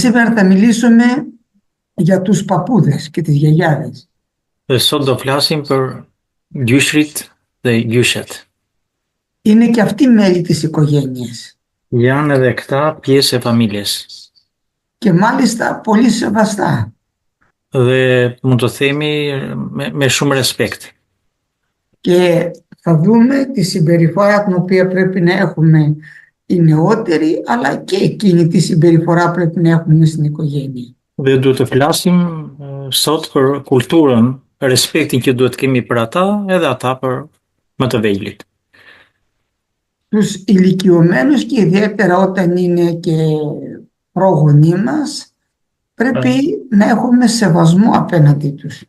Σήμερα θα μιλήσουμε για τους παππούδες και τις γιαγιάδες. Dhe sot do flasim për gjyshrit dhe gjyshet. Είναι και αυτοί μέλη της οικογένειας. Janë edhe këta pjesë e familjes. Και μάλιστα πολύ σεβαστά. Dhe mund të themi me shumë respekt. Και θα δούμε τη συμπεριφορά την οποία πρέπει να έχουμε οι νεότεροι, αλλά και εκείνη τη συμπεριφορά πρέπει να έχουμε στην οικογένεια. Dhe duhet të flasim sot për kulturën, respektin që duhet kemi për ata, edhe ata për më të vegjlit. Τους ηλικιωμένους και ιδιαίτερα όταν είναι και πρόγονοί μας, πρέπει να έχουμε σεβασμό απέναντί τους.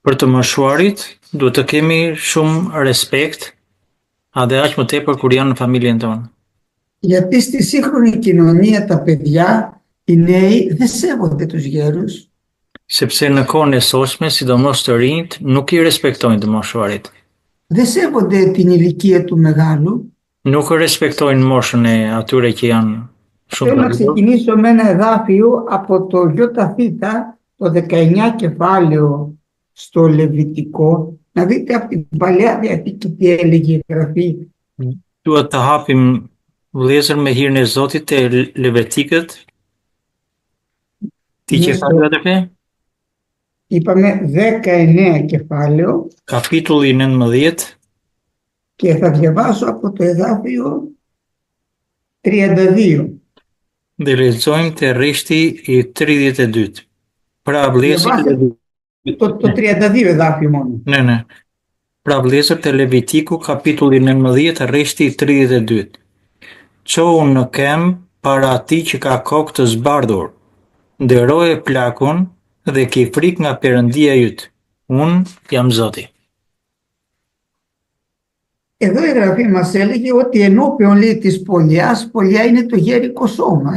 Për të moshuarit, duhet të kemi shumë respekt, edhe aq më tepër kur janë në familjen tonë. Γιατί στη σύγχρονη κοινωνία τα παιδιά, οι νέοι δεν σέβονται τους γέρους. Sepse në kohën e sotme, sidomos të rinjt, nuk i respektojnë të moshuarit. Δεν σέβονται την ηλικία του μεγάλου. Nuk respektojnë moshën e atyre që janë shumë Θέλω να të vogël. ξεκινήσω με ένα εδάφιο από το ΙΘ, το 19 κεφάλαιο στο Λεβιτικό, να δείτε από την Παλαιά Διαθήκη τι έλεγε η Γραφή. Duhet të hapim vëllezër me hirën e Zotit te Levitikët. Ti që ka gjatë Είπαμε 19 κεφάλαιο kapitulli 19 και θα διαβάσω από το εδάφιο 32. dhe lexojmë te rreshti i 32. Pra vëllezër, Το 32 εδάφιο μόνο. ne. Pra vëllezër te Levitiku kapitulli 19 rreshti i 32. Qohu në këmbë para atij që ka kokë të zbardhur. Nderoje plakun dhe ki frikë nga Perëndia yt. Unë jam Zoti. Εδώ η Γραφή μας έλεγε ότι ενώπιον λέει της πολιάς, πολιά είναι το γέρικο σώμα.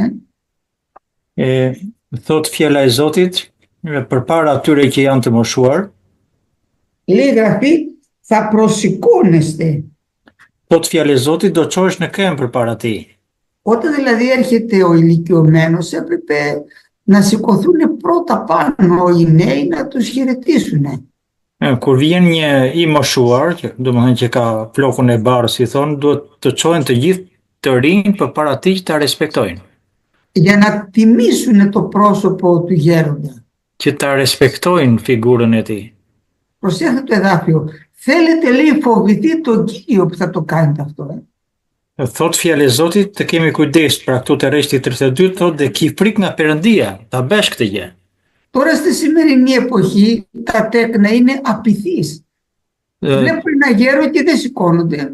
Thot fjala e Zotit, përpara atyre që janë të moshuar, Λέει η Γραφή, θα προσηκώνεστε. thot fjala e Zotit, do çohesh në këmbë përpara tij. Όταν δηλαδή έρχεται ο ηλικιωμένος, έπρεπε να σηκωθούν πρώτα πάνω οι νέοι να τους χαιρετήσουν. Kur vjen një i moshuar, domethënë që ka flokun e barës, si thonë, duhet të çohen të gjithë të rinj përpara tij që ta respektojnë, Για να τιμήσουν το πρόσωπο του γέροντα. që ta respektojnë figurën e tij. Προσέξτε το εδάφιο. Θέλετε λέει φοβηθεί τον Κύριο που θα το κάνετε αυτό. Thot fjala e Zotit, të kemi kujdes pra këtu te rreshti 32, thot dhe ki frikë nga Perëndia, ta bësh këtë gjë. Τώρα στη σημερινή εποχή τα τέκνα είναι απειθείς. Βλέπουν ένα γέρο και δεν σηκώνονται.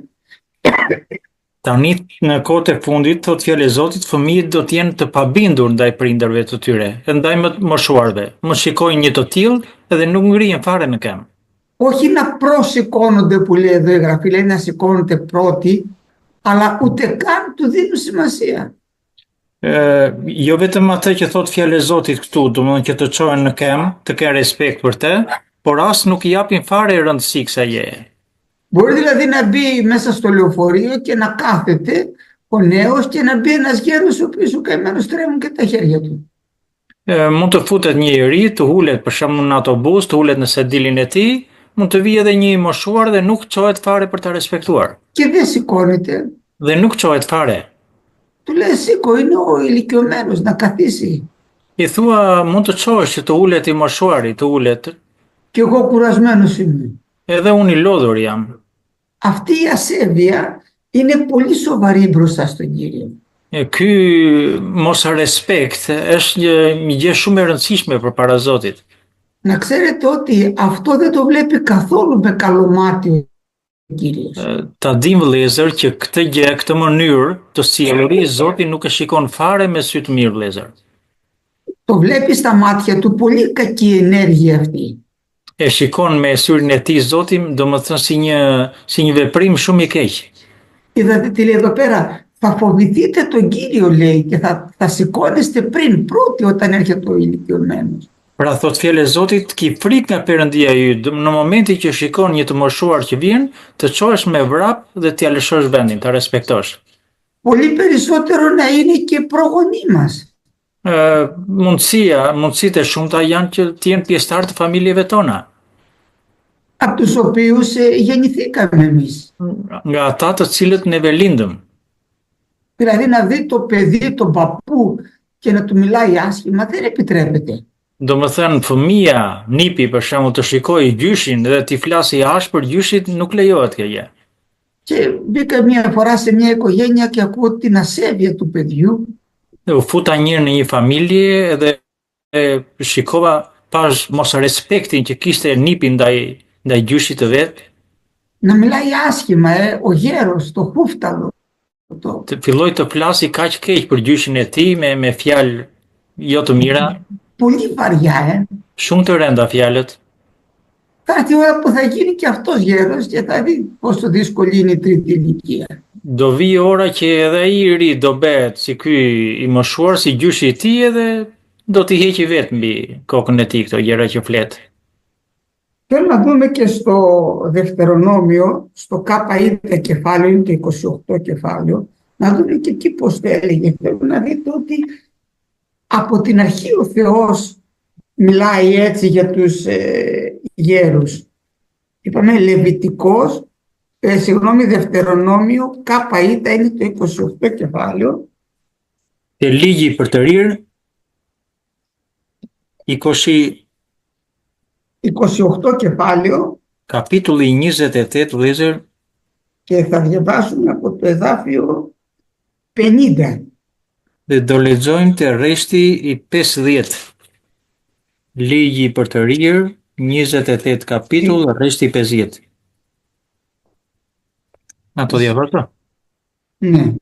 Tani në kohët e fundit, thot fjala e Zotit, fëmijët do të jenë të pabindur ndaj prindërve të tyre, e ndaj më moshuarve. Mos shikojnë një të tillë edhe nuk ngrihen fare në këmbë. Όχι να προσηκώνονται που λέει εδώ η Γραφή, λέει να σηκώνονται πρώτοι, αλλά ούτε καν του δίνουν σημασία. Jo vetëm atë që thot fjala e Zotit këtu, domethënë që të çohen në këmbë, të kenë respekt për të, por as nuk i japin fare rëndësi kësaj gjëje. Μπορεί δηλαδή να μπει μέσα στο λεωφορείο και να κάθεται ο νέος και να μπει ένας γέρος ο οποίος ο καημένος τρέμουν και τα χέρια του. Mund të futet një iri, të hulet për shembull në autobus, të hulet në sedilin e tij, mund të vijë edhe një i moshuar dhe nuk çohet fare për ta respektuar. Και δεν σηκώνεται. Dhe nuk çohet fare. Του λέει σήκω, είναι ο ηλικιωμένος να καθίσει. I thua mund të çohesh që të ulet i moshuari, të ulet, Και εγώ κουρασμένος είμαι. edhe unë i lodhur jam. Αυτή η ασέβεια είναι πολύ σοβαρή μπροστά στον Κύριο. Ky mos respekt është një gjë shumë e rëndësishme përpara Zotit. Να ξέρετε ότι αυτό δεν το βλέπει καθόλου με καλό μάτι ο Κύριος. Ta dim vëllezër që këtë gjë, këtë mënyrë të sjellërisë Zoti nuk e shikon fare me sy të mirë vëllezër. Το βλέπει στα μάτια του πολύ κακή ενέργεια αυτή. E shikon me syrin e tij Zoti, domethënë si një veprim shumë i keq. Είδατε τι λέει εδώ πέρα. Θα φοβηθείτε τον Κύριο λέει και θα σηκώνεστε πριν πρώτοι όταν έρχεται ο ηλικιωμένος. Pra thot fjala e Zotit, ki frikë nga Perëndia yt, në momentin që shikon një të moshuar që vjen, të çohesh me vrap dhe t'ia lëshosh vendin, ta respektosh. Πολύ περισσότερο να είναι και προγονεί μας. Mundësitë e shumta janë që të jenë pjesëtar të familjeve tona, από τους οποίους γεννηθήκαμε εμείς. nga ata të cilët neve lindëm. Δηλαδή να δει το παιδί, τον παππού και να του μιλάει άσχημα δεν επιτρέπεται. Do më thënë, fëmia, nipi për shembull të shikojë gjyshin dhe t'i flasi ashpër gjyshit, nuk lejohet kjo gjë. Και μπήκα μια φορά σε μια οικογένεια και ακούω την ασέβεια του παιδιού. U futa një në një familje dhe shikova pash mos respektin që kishte nipi ndaj gjyshit të vet. Να μιλάει άσχημα, ο γέρος, το χούφταλο. Të filloi të flasi kaq keq për gjyshin e tij me fjalë jo të mira, Πολύ βαριά, shumë të rënda fjalët. Θα έρθει η ώρα που θα γίνει και αυτός γέρος και θα δει πόσο δύσκολη είναι η τρίτη ηλικία. Do vi ora që edhe ai i ri do bëhet si ky i moshuar, si gjyshi i tij edhe do t'i heqi vetë mbi kokën e tij këto gjëra që flet. Θέλω να δούμε και στο Δευτερονόμιο, στο ΚΙ κεφάλαιο, είναι το 28 κεφάλαιο, να δούμε και εκεί πώς το έλεγε. Θέλω να δείτε ότι από την αρχή ο Θεός μιλάει έτσι για τους γέρους. Είπαμε Λεβιτικός, Δευτερονόμιο, ΚΙ είναι το 28 κεφάλαιο. Te ligji për të rirë, 28 κεφάλαιο kapitulli 28, vëllezër, και θα διαβάσουμε από το εδάφιο 50. dhe do lexojmë te rreshti i 50. Ligji për të rirë, 28 kapitull, rreshti 50. Na to diavato? Ναι.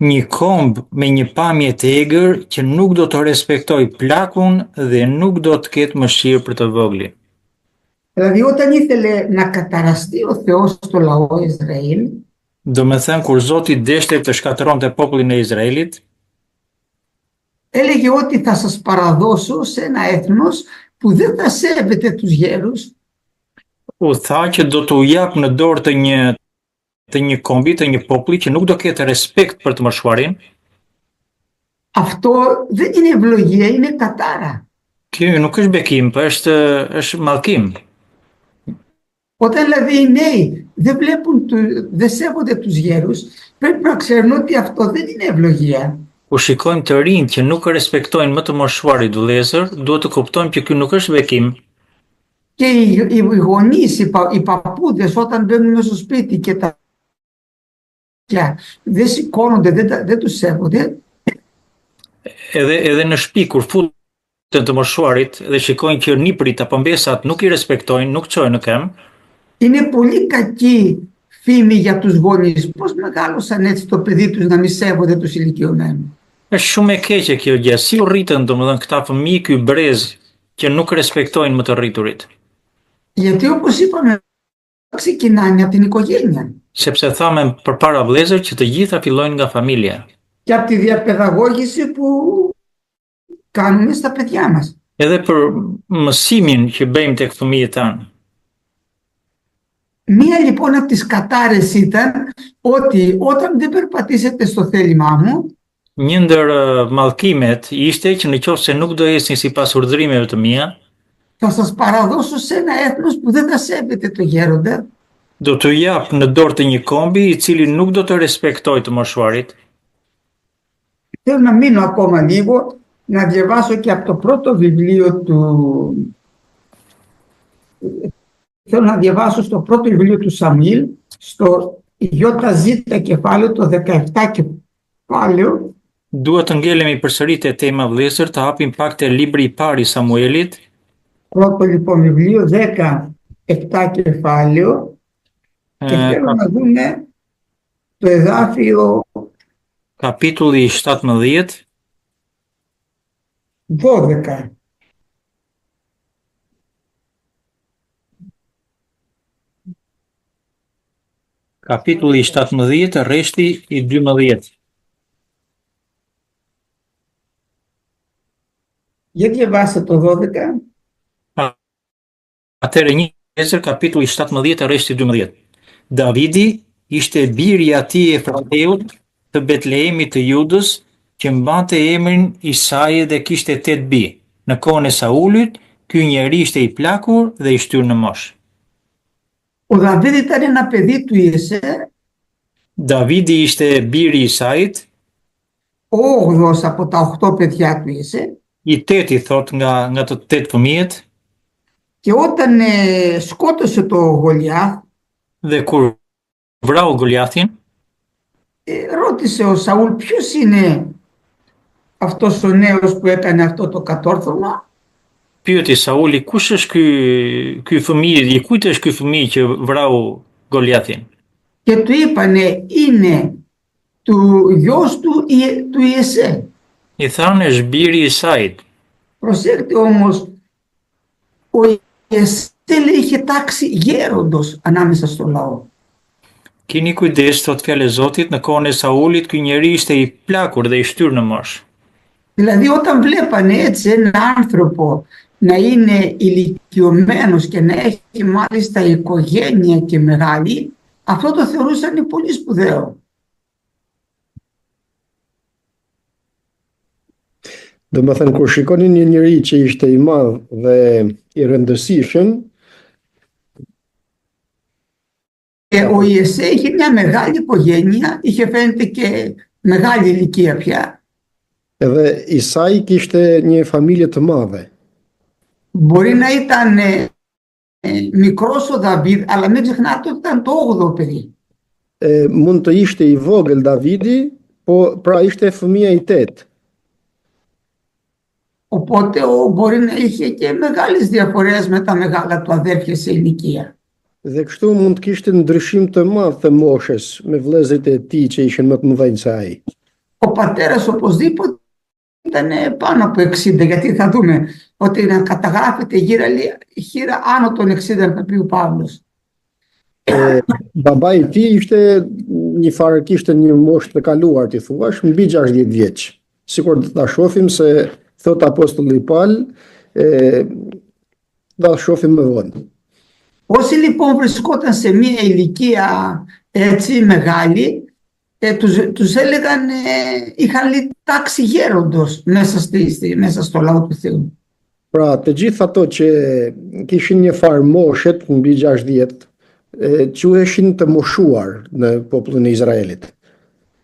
Një komb me një pamje të egër që nuk do të respektoj plakun dhe nuk do të ketë mëshirë për të voglin. Δηλαδή όταν ήθελε να καταραστεί ο Θεός στο λαό Ισραήλ, Do me thënë, kur Zoti deshte të shkatëronte popullin e Izraelit, έλεγε ότι θα σας παραδώσω σε ένα έθνος που δεν θα σέβεται τους γέρους, u tha që do t'u jap në dorë të një kombi, të një populli që nuk do ketë respekt për të moshuarin. αυτό δεν είναι ευλογία, είναι κατάρα. Kjo nuk është bekim, po është mallkim. Όταν δηλαδή οι νέοι δεν σέβονται τους γέρους, πρέπει να ξέρουν ότι αυτό δεν είναι ευλογία. Kur shikojmë të rinj që nuk respektojnë më të moshuarit vëllezër, duhet të kuptojmë që ky nuk është bekim. Και οι γονείς, οι παππούδες όταν μπαίνουν μέσα στο σπίτι και τα δεν σηκώνονται, δεν τους σέβονται, Edhe në shtëpi kur futen të moshuarit dhe shikojnë që niprit apo mbesat nuk i respektojnë, nuk çojnë në këmbë, είναι πολύ κακή φήμη για τους γονείς. Πώς μεγάλωσαν έτσι το παιδί τους να μη σέβονται τους ηλικιωμένους. është shumë e keqe kjo gjë. Si u rritën domethënë këta fëmijë ky brez që nuk respektojnë më të rriturit? Γιατί όπως είπαμε, ξεκινάνε από την οικογένεια Sepse thamë përpara vëllezër që të gjitha fillojnë nga familja. και από τη διαπαιδαγώγηση που κάνουμε στα παιδιά μας. Edhe për mësimin që bëjmë tek fëmijët tanë. Μία λοιπόν από τις κατάρες ήταν ότι όταν δεν περπατήσετε στο θέλημά μου, Një ndër mallkimet ishte që në qoftë se nuk do ecni sipas urdhërimeve të mia, θα σας παραδώσω σε ένα έθνος που δεν θα σέβεται το γέροντα, do t'u jap në dorë të një kombi i cili nuk do të respektojë të moshuarit. Θέλω να μείνω ακόμα λίγο, να διαβάσω και από το πρώτο βιβλίο του... Θέλω να διαβάσω στο πρώτο βιβλίο του Σαμουήλ, στο ΙΖ κεφάλαιο, το 17 κεφάλαιο. Duhet të ngelemi përsëri te tema vëllezër, të hapim pak te libri i parë i Samuelit, Πρώτο λοιπόν βιβλίο, 17 κεφάλαιο, και θέλω να δούμε το εδάφιο kapitulli 17, 12. kapitulli 17, rreshti i 12. Για διαβάστε το 12. Atëherë një vëllezër, kapitulli 17, rreshti 12. Davidi ishte biri i atij Efrateut të Betlehemit të Judës, që mbante emrin Isai dhe kishte 8 bi. Në kohën e Saulit, ky njeri ishte i plakur dhe i shtyrë në moshë. Ο Δαβίδ ήταν ένα παιδί του Ιεσέ, Davidi ishte biri i Isait, ο 8ος από τα 8 παιδιά του Ιεσέ, i 8-i thot nga të 8 fëmijët, και όταν σκότωσε το Γολιάθ, dhe kur vrau Goliathin, ρώτησε ο Σαούλ ποιος είναι αυτός ο νέος που έκανε αυτό το κατόρθωμα. pyeti Sauli, kush është ky fëmijë, i kujt është ky fëmijë që vrau Goliathin? Και του είπανε είναι του γιος του Ιεσέ. I thanë është biri i Isait. Προσέξτε όμως, ο Ιεσέ είχε τάξει γέροντος ανάμεσα στο λαό. Kini kujdes, thot fjalë e Zotit, në kohën e Saulit ky njeri ishte i plakur dhe i shtyrë në moshë. Δηλαδή όταν βλέπανε έτσι ένα άνθρωπο να είναι ηλικιωμένος και να έχει μάλιστα οικογένεια και μεγάλη, αυτό το θεωρούσαν πολύ σπουδαίο. Dhe më thënë, kur shikonin një njëri që ishte i madh dhe i rëndësishëm, Ο Ιεσέ είχε μια μεγάλη οικογένεια, είχε φαίνεται και μεγάλη ηλικία πια. edhe Isai kishte një familje të madhe. Μπορεί να ήταν μικρός ο Δαβίδ, αλλά μην ξεχνάτε ότι ήταν το 8ο παιδί. Mund të ishte i vogël Davidi, po pra ishte fëmia i 8. Οπότε μπορεί να είχε και μεγάλες διαφορές με τα μεγάλα του αδέρφια σε ηλικία. Dhe kështu mund të kishte ndryshim të madh të moshës me vëllezërit e tij që ishin më të mëdhenj se ai. Ο πατέρας οπωσδήποτε ήταν πάνω από 60, γιατί θα δούμε ότι να καταγράφεται γύρα άνω των 60, θα πει ο Παύλος. Babai i tij ishte kishte një moshë të kaluar, ti thuash, mbi 60 vjeç. Sikur ta shohim se thot apostulli Paul, ta shohim më vonë. Όσοι λοιπόν βρισκόταν σε μια ηλικία έτσι μεγάλη, τους έλεγαν, είχαν τάξη γέροντος μέσα στο λαό του Θεού. Pra, të gjithë ato që kishin një farë moshet mbi 60, quheshin të moshuar në popullin e Izraelit.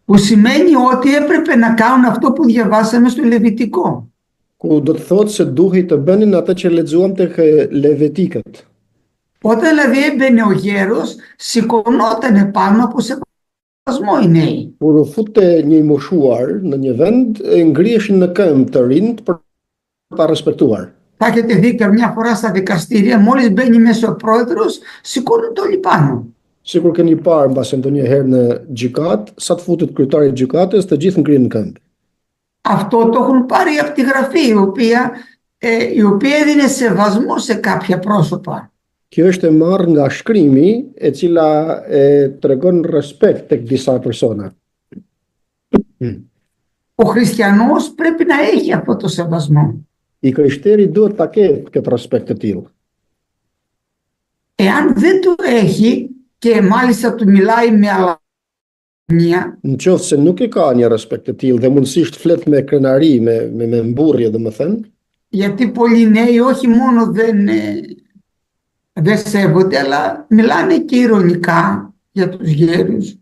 Που σημαίνει ότι έπρεπε να κάνουν αυτό που διαβάσαμε στο Λεβιτικό. Ku do të thotë se duhej të bënin atë që lexuam tek Levitikët. Όταν δηλαδή έμπαινε ο γέρος, σηκωνόταν πάνω από σεβασμό οι νέοι. Kur u futte një i moshuar në një vend, ngriheshin në këmbë të rinjt për ta respektuar. Θα έχετε δει και μια φορά στα δικαστήρια, μόλις μπαίνει μέσα ο πρόεδρος, σηκώνονται όλοι πάνω. Sikur keni parë mbas ndonjëherë në gjykat, sa të futet kryetari i gjykatës, të gjithë ngrihen në këmbë. Αυτό το έχουν πάρει από τη γραφή, η οποία έδινε σεβασμό σε κάποια πρόσωπα. Kjo është e marrë nga shkrimi, e cila tregon respekt tek disa persona. Ο χριστιανός πρέπει να έχει αυτό το σεβασμό. I krishterë duhet ta ketë këtë respekt të tillë. Εάν δεν το έχει και μάλιστα του μιλάει με αλανία, Në qoftë se nuk e ka një respekt të tillë dhe mundësisht flet me krenari, me mburrje domethënë, γιατί πολλοί νέοι όχι μόνο δεν σέβονται, αλλά μιλάνε και ειρωνικά για τους γέρους.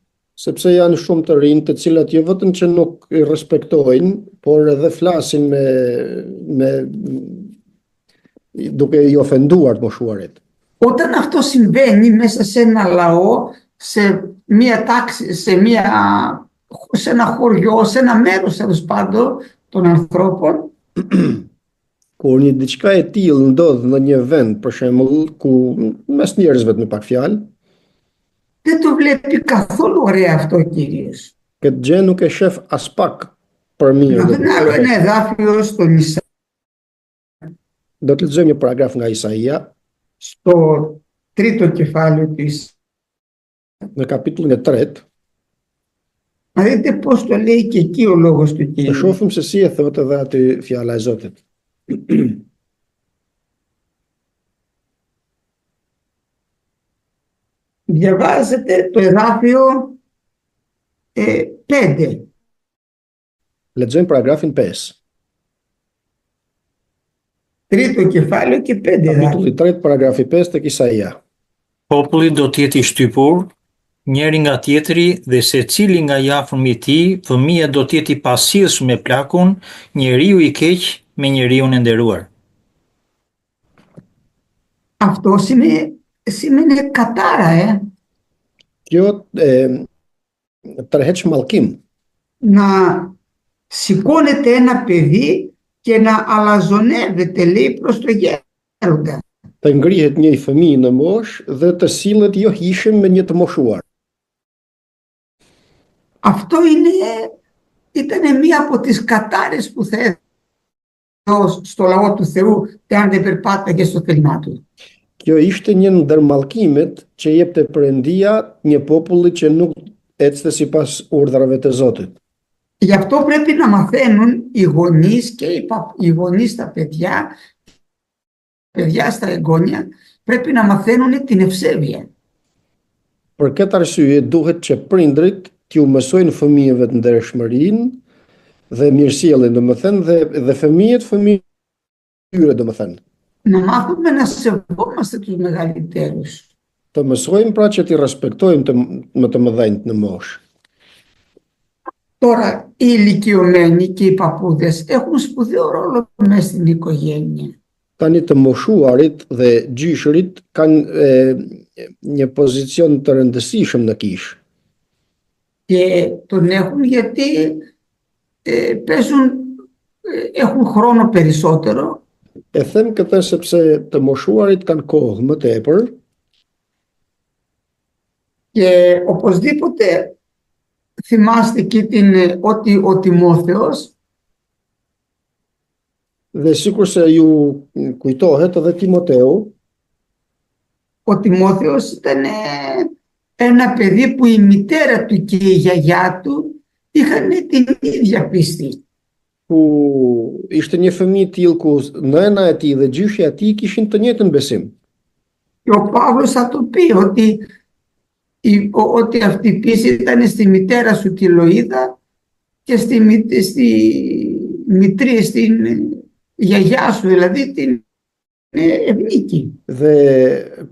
sepse janë shumë të rinj të cilat jo vetëm që nuk i respektojnë, por edhe flasin duke i ofenduar të moshuarit. Όταν αυτό συμβαίνει μέσα σε ένα λαό, σε μια τάξη, σε ένα χωριό, σε ένα μέρος τέλος πάντων των ανθρώπων, Kur një diçka e tillë ndodh në një vend, për shembull, ku mes njerëzve me pak fjalë, δεν το βλέπει καθόλου ωραία αυτό ο Κύριος. këtë gjë nuk e shef as pak për mirë. Να δούμε άλλο ένα εδάφιο στον Ισαΐα, Do të lexojmë një paragraf nga Isaia, στο 3ο κεφάλαιο του Ισαΐα. në kapitullin e 3, Να δείτε πώς το λέει και εκεί ο λόγος του të Κύριου. shohim se si e thotë edhe aty fjala e Zotit. Διαβάζετε το εδάφιο 5. Lexojmë paragrafin 5. Τρίτο κεφάλαιο και 5 εδάφια. Kapitulli 3, paragrafi 5 tek Isaia. Populli do të jetë i shtypur, njëri nga tjetri, dhe secili nga jafërmi i tij, fëmia do të jetë i pasjellshëm me plakun, njeriu i keq me njeriun e nderuar. Αυτό σημαίνει κατάρα, Kjo tërheq mallkim. να σηκώνεται ένα παιδί και να αλαζονεύεται, λέει, προς το γέροντα. Të ngrihet një fëmijë në moshë dhe të sillet jo hishëm me një të moshuar. Αυτό ήταν μία από τις κατάρες που θα έδωσε στο λαό του Θεού εάν δεν περπάταγε στο θέλημά του. Kjo ishte një ndër mallkimet që jepte Perëndia një populli që nuk ecte sipas urdhrave të Zotit. Γι' αυτό πρέπει να μαθαίνουν οι γονείς και οι γονείς στα παιδιά στα εγγόνια, πρέπει να μαθαίνουν την ευσέβεια. Për këtë arsye duhet që prindrit t'ju mësojnë fëmijëve të ndershmërinë dhe mirësjelljen, domethënë dhe fëmijët tyre, domethënë. Να μάθουμε να σεβόμαστε τους μεγαλύτερους. Të mësojmë pra që t'i respektojmë më të mëdhenjt në moshë. Τώρα οι ηλικιωμένοι και οι παππούδες έχουν σπουδαίο ρόλο μέσα στην οικογένεια. Tani të moshuarit dhe gjyshërit kanë një pozicion të rëndësishëm në kishë. Και τον έχουν γιατί έχουν χρόνο περισσότερο. E them këtë sepse të moshuarit kanë kohë më tepër. Και οπωσδήποτε θυμάστε και ότι ο Τιμόθεος Dhe sikur se ju kujtohet edhe Timoteu, ο Τιμόθεος ήταν ένα παιδί που η μητέρα του και η γιαγιά του είχαν την ίδια πίστη. ku ishte një fëmijë tillë ku nëna e tij dhe gjyshja e tij kishin të njëjtën besim. Και ο Παύλος θα του πει ότι αυτή η πίστη ήταν στη μητέρα σου τη Λοΐδα και στην γιαγιά σου, δηλαδή την Ευνίκη. Dhe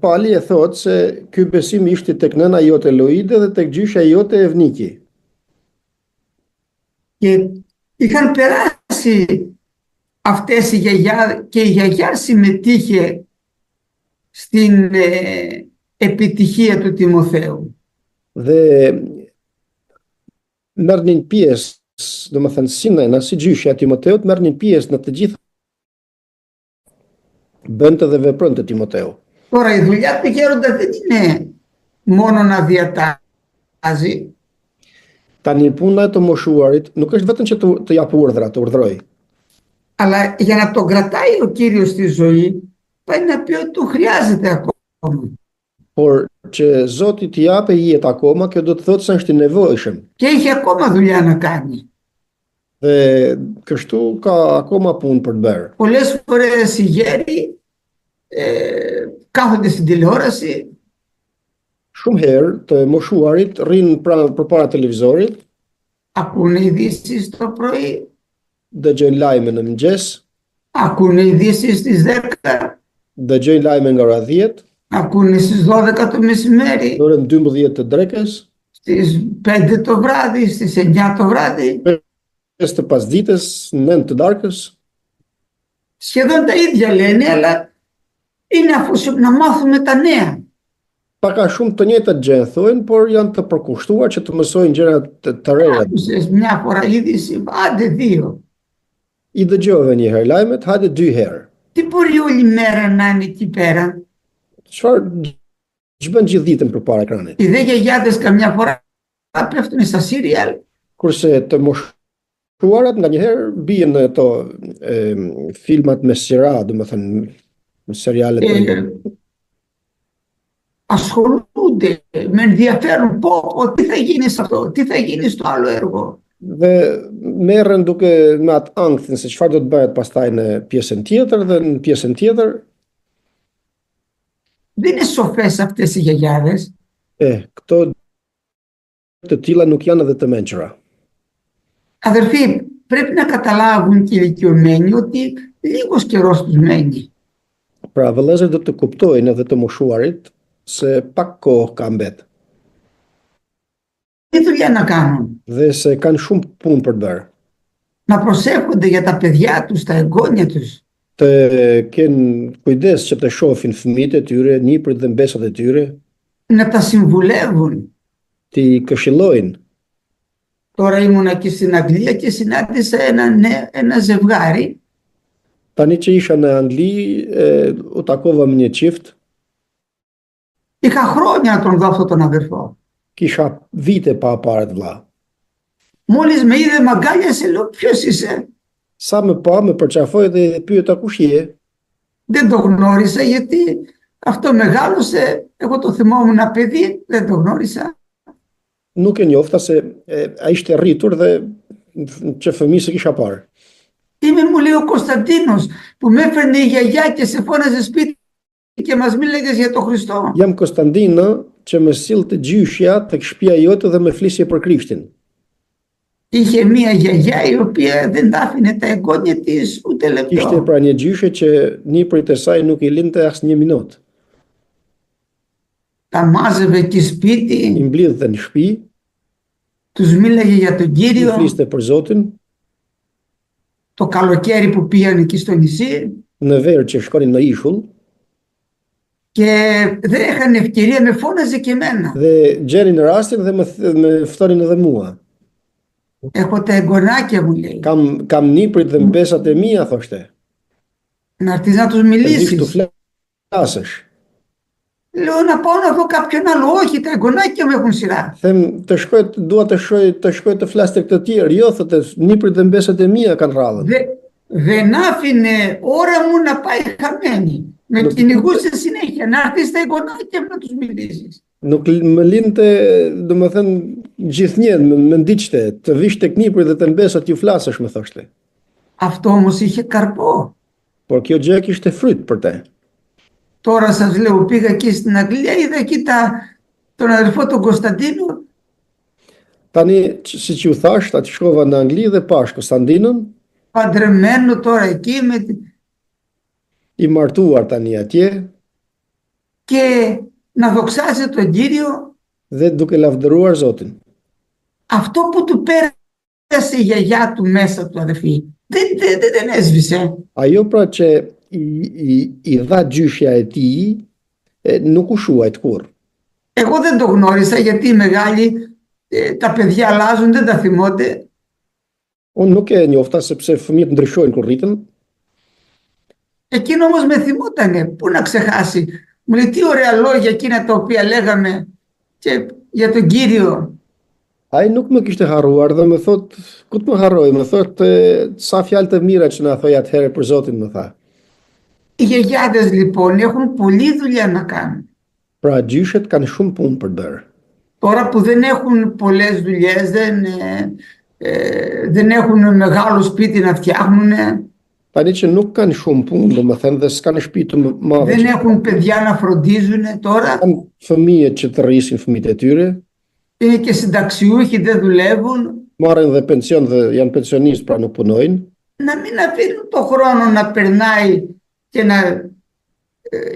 Pali e thotë se ky besim ishte tek nëna jote Loide dhe tek gjyshja jote Evniki. Και είχαν περάσει αυτές οι γιαγιά και η γιαγιά συμμετείχε στην επιτυχία του Τιμοθέου. Dhe merrnin pjesë, domethënë si nëna, si gjyshja e Timoteut merrnin pjesë në të gjitha bënte dhe vepronte Timoteu. Τώρα η δουλειά του γέροντα δεν είναι μόνο να διατάζει. Tani puna e të moshuarit nuk është vetëm që të jap urdhra, të urdhroj. Αλλά για να τον κρατάει ο Κύριος στη ζωή, πάει να πει ότι του χρειάζεται ακόμα. Por që Zoti t'i jape jetë akoma, kjo do të thotë se është i nevojshëm. Και έχει ακόμα δουλειά να κάνει. Dhe kështu ka akoma punë për të bërë. Πολλές φορές οι γέροι κάθονται στην τηλεόραση. Shumë herë të moshuarit rrinë përpara televizorit, Ακούνε ειδήσεις το πρωί. dëgjojnë lajme në mëngjes, Ακούνε ειδήσεις στις 10. dëgjojnë lajme nga ora 10, Ακούνε στις 12 το μεσημέρι. në orën 12 të drekës, Στις 5 το βράδυ, στις 9 το βράδυ. 5 të pasdites, 9 të darkës. Σχεδόν τα ίδια λένε, αλλά είναι αφού να μάθουμε τα νέα. Paka shumë të njëjtat gjë thonë, por janë të përkushtuar që të mësojnë gjëra të reja. Άκουσες μια φορά είδηση, άντε 2. I dëgjove një herë lajmet, hajde 2 herë. Τι μπορεί όλη μέρα να είναι εκεί πέρα. Çfarë ç'bën gjithë ditën përpara ekranit? Οι δε γιαγιάδες καμιά φορά πέφτουν στα σύριαλ. Kurse të moshuarat nganjëherë bien në ato filmat me sira, domethënë serialet Ασχολούνται, με ενδιαφέρουν τι θα γίνει σε αυτό, τι θα γίνει στο άλλο έργο. Dhe merren duke me atë ankthën se çfarë do të bëhet pastaj në pjesën tjetër dhe në pjesën tjetër. Δεν είναι σοφές αυτές οι γιαγιάδες. Këto të tilla nuk janë edhe të mençura. Αδερφοί, πρέπει να καταλάβουν και οι ηλικιωμένοι ότι λίγος καιρός τους μένει. Pra vëllezërit do të kuptojnë edhe të moshuarit se pak kohë ka mbet Τι δουλειά να κάνουν? dhe se kanë shumë punë për të bërë. Να προσεύχονται για τα παιδιά τους, τα εγγόνια τους. Të kenë kujdes që të shohin fëmijët e tyre, nipërit dhe mbesat e tyre, Να τα συμβουλεύουν. t'i këshillojnë. Τώρα ήμουν εκεί στην Αγγλία και συνάντησα ένα ζευγάρι. Tani që isha në Angli, u takova me një qift, Είχα χρόνια να τον δω αυτόν τον αδερφό. kisha vite pa parë të vlla. Μόλις με είδε, μ' αγκάλιασε, λέω ποιος είσαι? Sa më pa, më përqafoi dhe pyeta kush je. Δεν το γνώρισα γιατί αυτό μεγάλωσε. Εγώ το θυμόμουν ένα παιδί, δεν το γνώρισα. Nuk e njofta se ai ishte rritur dhe që fëmijë se kisha parë. Είμαι, μου λέει, ο Κωνσταντίνος που με έφερνε η γιαγιά και σε φώναζε σπίτι και μας μίλαγες για τον Χριστό. Jam Konstantina që më sillte gjyshja tek shtëpia jote dhe më flisje për Krishtin. Είχε μία γιαγιά η οποία δεν τα άφηνε τα εγγόνια της ούτε Ishte λεπτό. pra një gjyshe që nipërit e saj nuk i linte as një minutë. Τα μάζευε εκεί I σπίτι, mblidhte në shtëpi, τους μίλαγε για τον i Κύριο. fliste për Zotin, Το καλοκαίρι που πήγαν εκεί στο νησί në verë që shkonin në ishull, και δεν είχαν ευκαιρία, με φώναζε και εμένα. dhe gjenin rastin dhe më ftonin edhe mua. Έχω τα εγγονάκια, μου λέει, Kam nipërit dhe mbesat e mia, thoshte. να έρθεις να τους Të vish tu μιλήσεις. flasësh. Λέω να πάω να δω κάποιον άλλο. Όχι, τα εγγονάκια μου έχουν σειρά. Them dua të shkoj të flas tek të tjerë. Jo, thotë, nipërit dhe mbesat e mia kanë rradhën. Δεν άφηνε ώρα μου να πάει χαμένη. Με κυνηγούσε συνέχεια. Να έρθεις στα εγγονάκια μου να τους μιλήσεις. Nuk më linte, domethënë, gjithnjë më ndiqte, të vish tek nipërit dhe të mbesat ju flasësh, më thoshte. Αυτό όμως είχε καρπό. Por kjo gjë kishte fryt për te. Τώρα σας λέω, πήγα εκεί στην Αγγλία, είδα εκεί τον αδερφό του Κωνσταντίνου. Tani, si që ju thash, aty shkova në Angli dhe pash Konstantinën, Παντρεμένο τώρα εκεί i martuar tani atje και να δοξάζει τον Κύριο. dhe duke lavdëruar Zotin. Αυτό που του πέρασε η γιαγιά του μέσα του, αδερφή, δεν έσβησε. Ajo pra që i dha gjyshja e tij, nuk u shuajt kurrë. Εγώ δεν το γνώρισα γιατί οι μεγάλοι, τα παιδιά αλλάζουν, δεν τα θυμώνται. Unë nuk e njofta sepse fëmijët ndryshojnë kur rritën. Εκείνο όμως με θυμότανε. Πού να ξεχάσει. Μου λέει τι ωραία λόγια εκείνα τα οποία λέγαμε και για τον Κύριο. Ai nuk më kishte harruar dhe më thot, ku të më harroj? Më thot, sa fjalë të mira që na thoj atëherë për Zotin, më tha. Οι γιαγιάδες λοιπόν έχουν πολλή δουλειά να κάνουν. Pra gjyshet kanë shumë punë për të bërë. Τώρα που δεν έχουν πολλές δουλειές, δεν έχουν μεγάλο σπίτι να φτιάχνουν, Tani që nuk kanë shumë punë, domethënë, dhe s'kanë shtëpi të mëdha. δεν έχουν παιδιά να φροντίζουν τώρα, Kanë fëmijë që të rrisin fëmijët e tyre, είναι και συνταξιούχοι, δεν δουλεύουν, marrin dhe pension dhe janë pensionistë, pra nuk punojnë. να μην αφήνουν το χρόνο να περνάει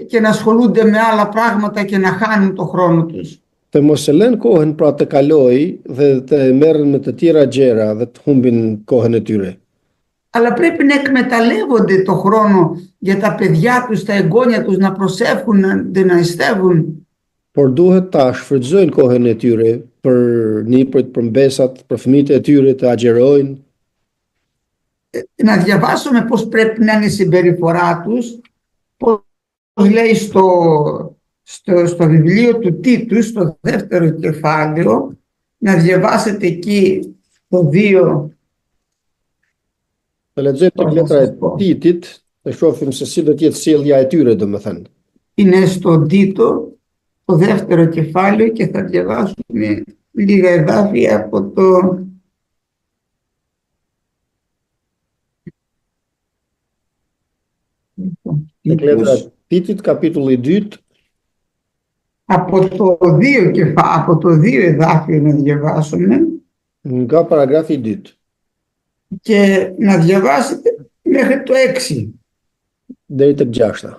και να ασχολούνται με άλλα πράγματα και να χάνουν το χρόνο τους. Të mos e lënë kohën pra të kaloj dhe të merren me të tjera gjëra dhe të humbin kohën e tyre. Αλλά πρέπει να εκμεταλλεύονται το χρόνο για τα παιδιά τους, τα εγγόνια τους, να προσεύχουν, να ειστεύουν. Por duhet ta shfrytëzojnë kohën e tyre për nipërit, për mbesat, për fëmijët e tyre të agjerojnë. Να διαβάσουμε πώς πρέπει να είναι η συμπεριφορά τους, πώς λέει στο βιβλίο του Τίτου, στο δεύτερο κεφάλαιο, να διαβάσετε εκεί το 2. Të lexojmë tek letra e Titit, të shohim se si do të jetë sjellja e tyre, domethënë. Είναι στο Τίτο, το δεύτερο κεφάλαιο, και θα διαβάσουμε λίγα εδάφια από το... Tek letra e Titit, kapitulli 2, Από το 2 εδάφιο να διαβάσουμε. nga paragrafi 2. και να διαβάσετε μέχρι το 6. deri tek 6.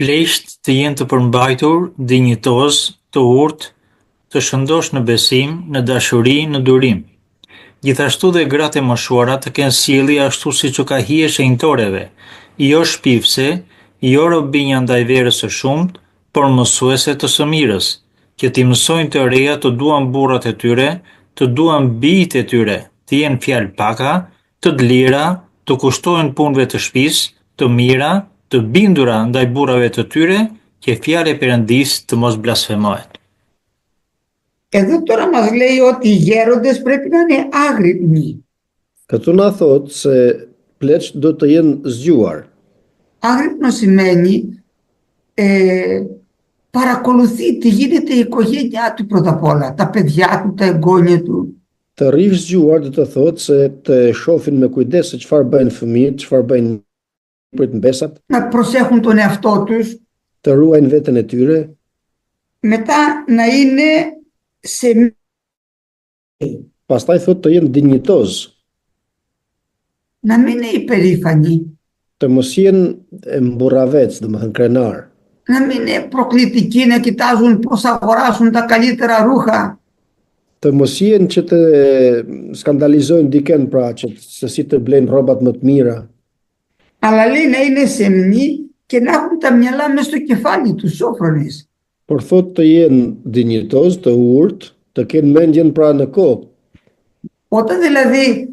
Pleqt të jenë të përmbajtur, dinjitoz, të urtë, të shëndosh në besim, në dashuri, në durim. Gjithashtu dhe gratë e moshuara të kenë sjellje ashtu siç u ka hije shenjtoreve, jo shpifse, jo robinja ndaj verës së shumt, por mësuese të së mirës, që t'i mësojnë të reja të duan burrat e tyre, të duan bijtë e tyre, të jenë fjalë paka, të lira, të kushtohen punëve të shtëpisë, të mira, të bindura ndaj burrave të tyre, και fjala e Perëndisë të mos blasfemohet. Εδώ τώρα μας λέει ότι οι γέροντες πρέπει να είναι άγρυπνοι. Këtu na thot se pleqt do të jenë zgjuar. Άγρυπνο σημαίνει παρακολουθεί τι γίνεται η οικογένειά του πρώτα απ' όλα, τα παιδιά του, τα εγγόνια του. Të rish zgjuar do të thot se të shohin me kujdes se çfarë bëjnë fëmijët, çfarë bëjnë prit mbesat, Να προσέχουν τον εαυτό τους, të ruajnë veten e tyre, μετά να είναι σε pastaj thot të jenë dinjitoz, να μην είναι υπερήφανοι, të mos jenë mburravec, domethënë krenar, να μην είναι προκλητικοί, να κοιτάζουν πώς θα αγοράσουν τα καλύτερα ρούχα, të mos jenë që të skandalizojnë diken, pra që se si të blejnë rrobat më të mira, αλλά λέει να είναι σεμνοί και να έχουν τα μυαλά μέσα στο κεφάλι τους, σόφρονες. por thot të jenë dinjitoz, të urtë, të kenë mendjen pra në kokë. Όταν δηλαδή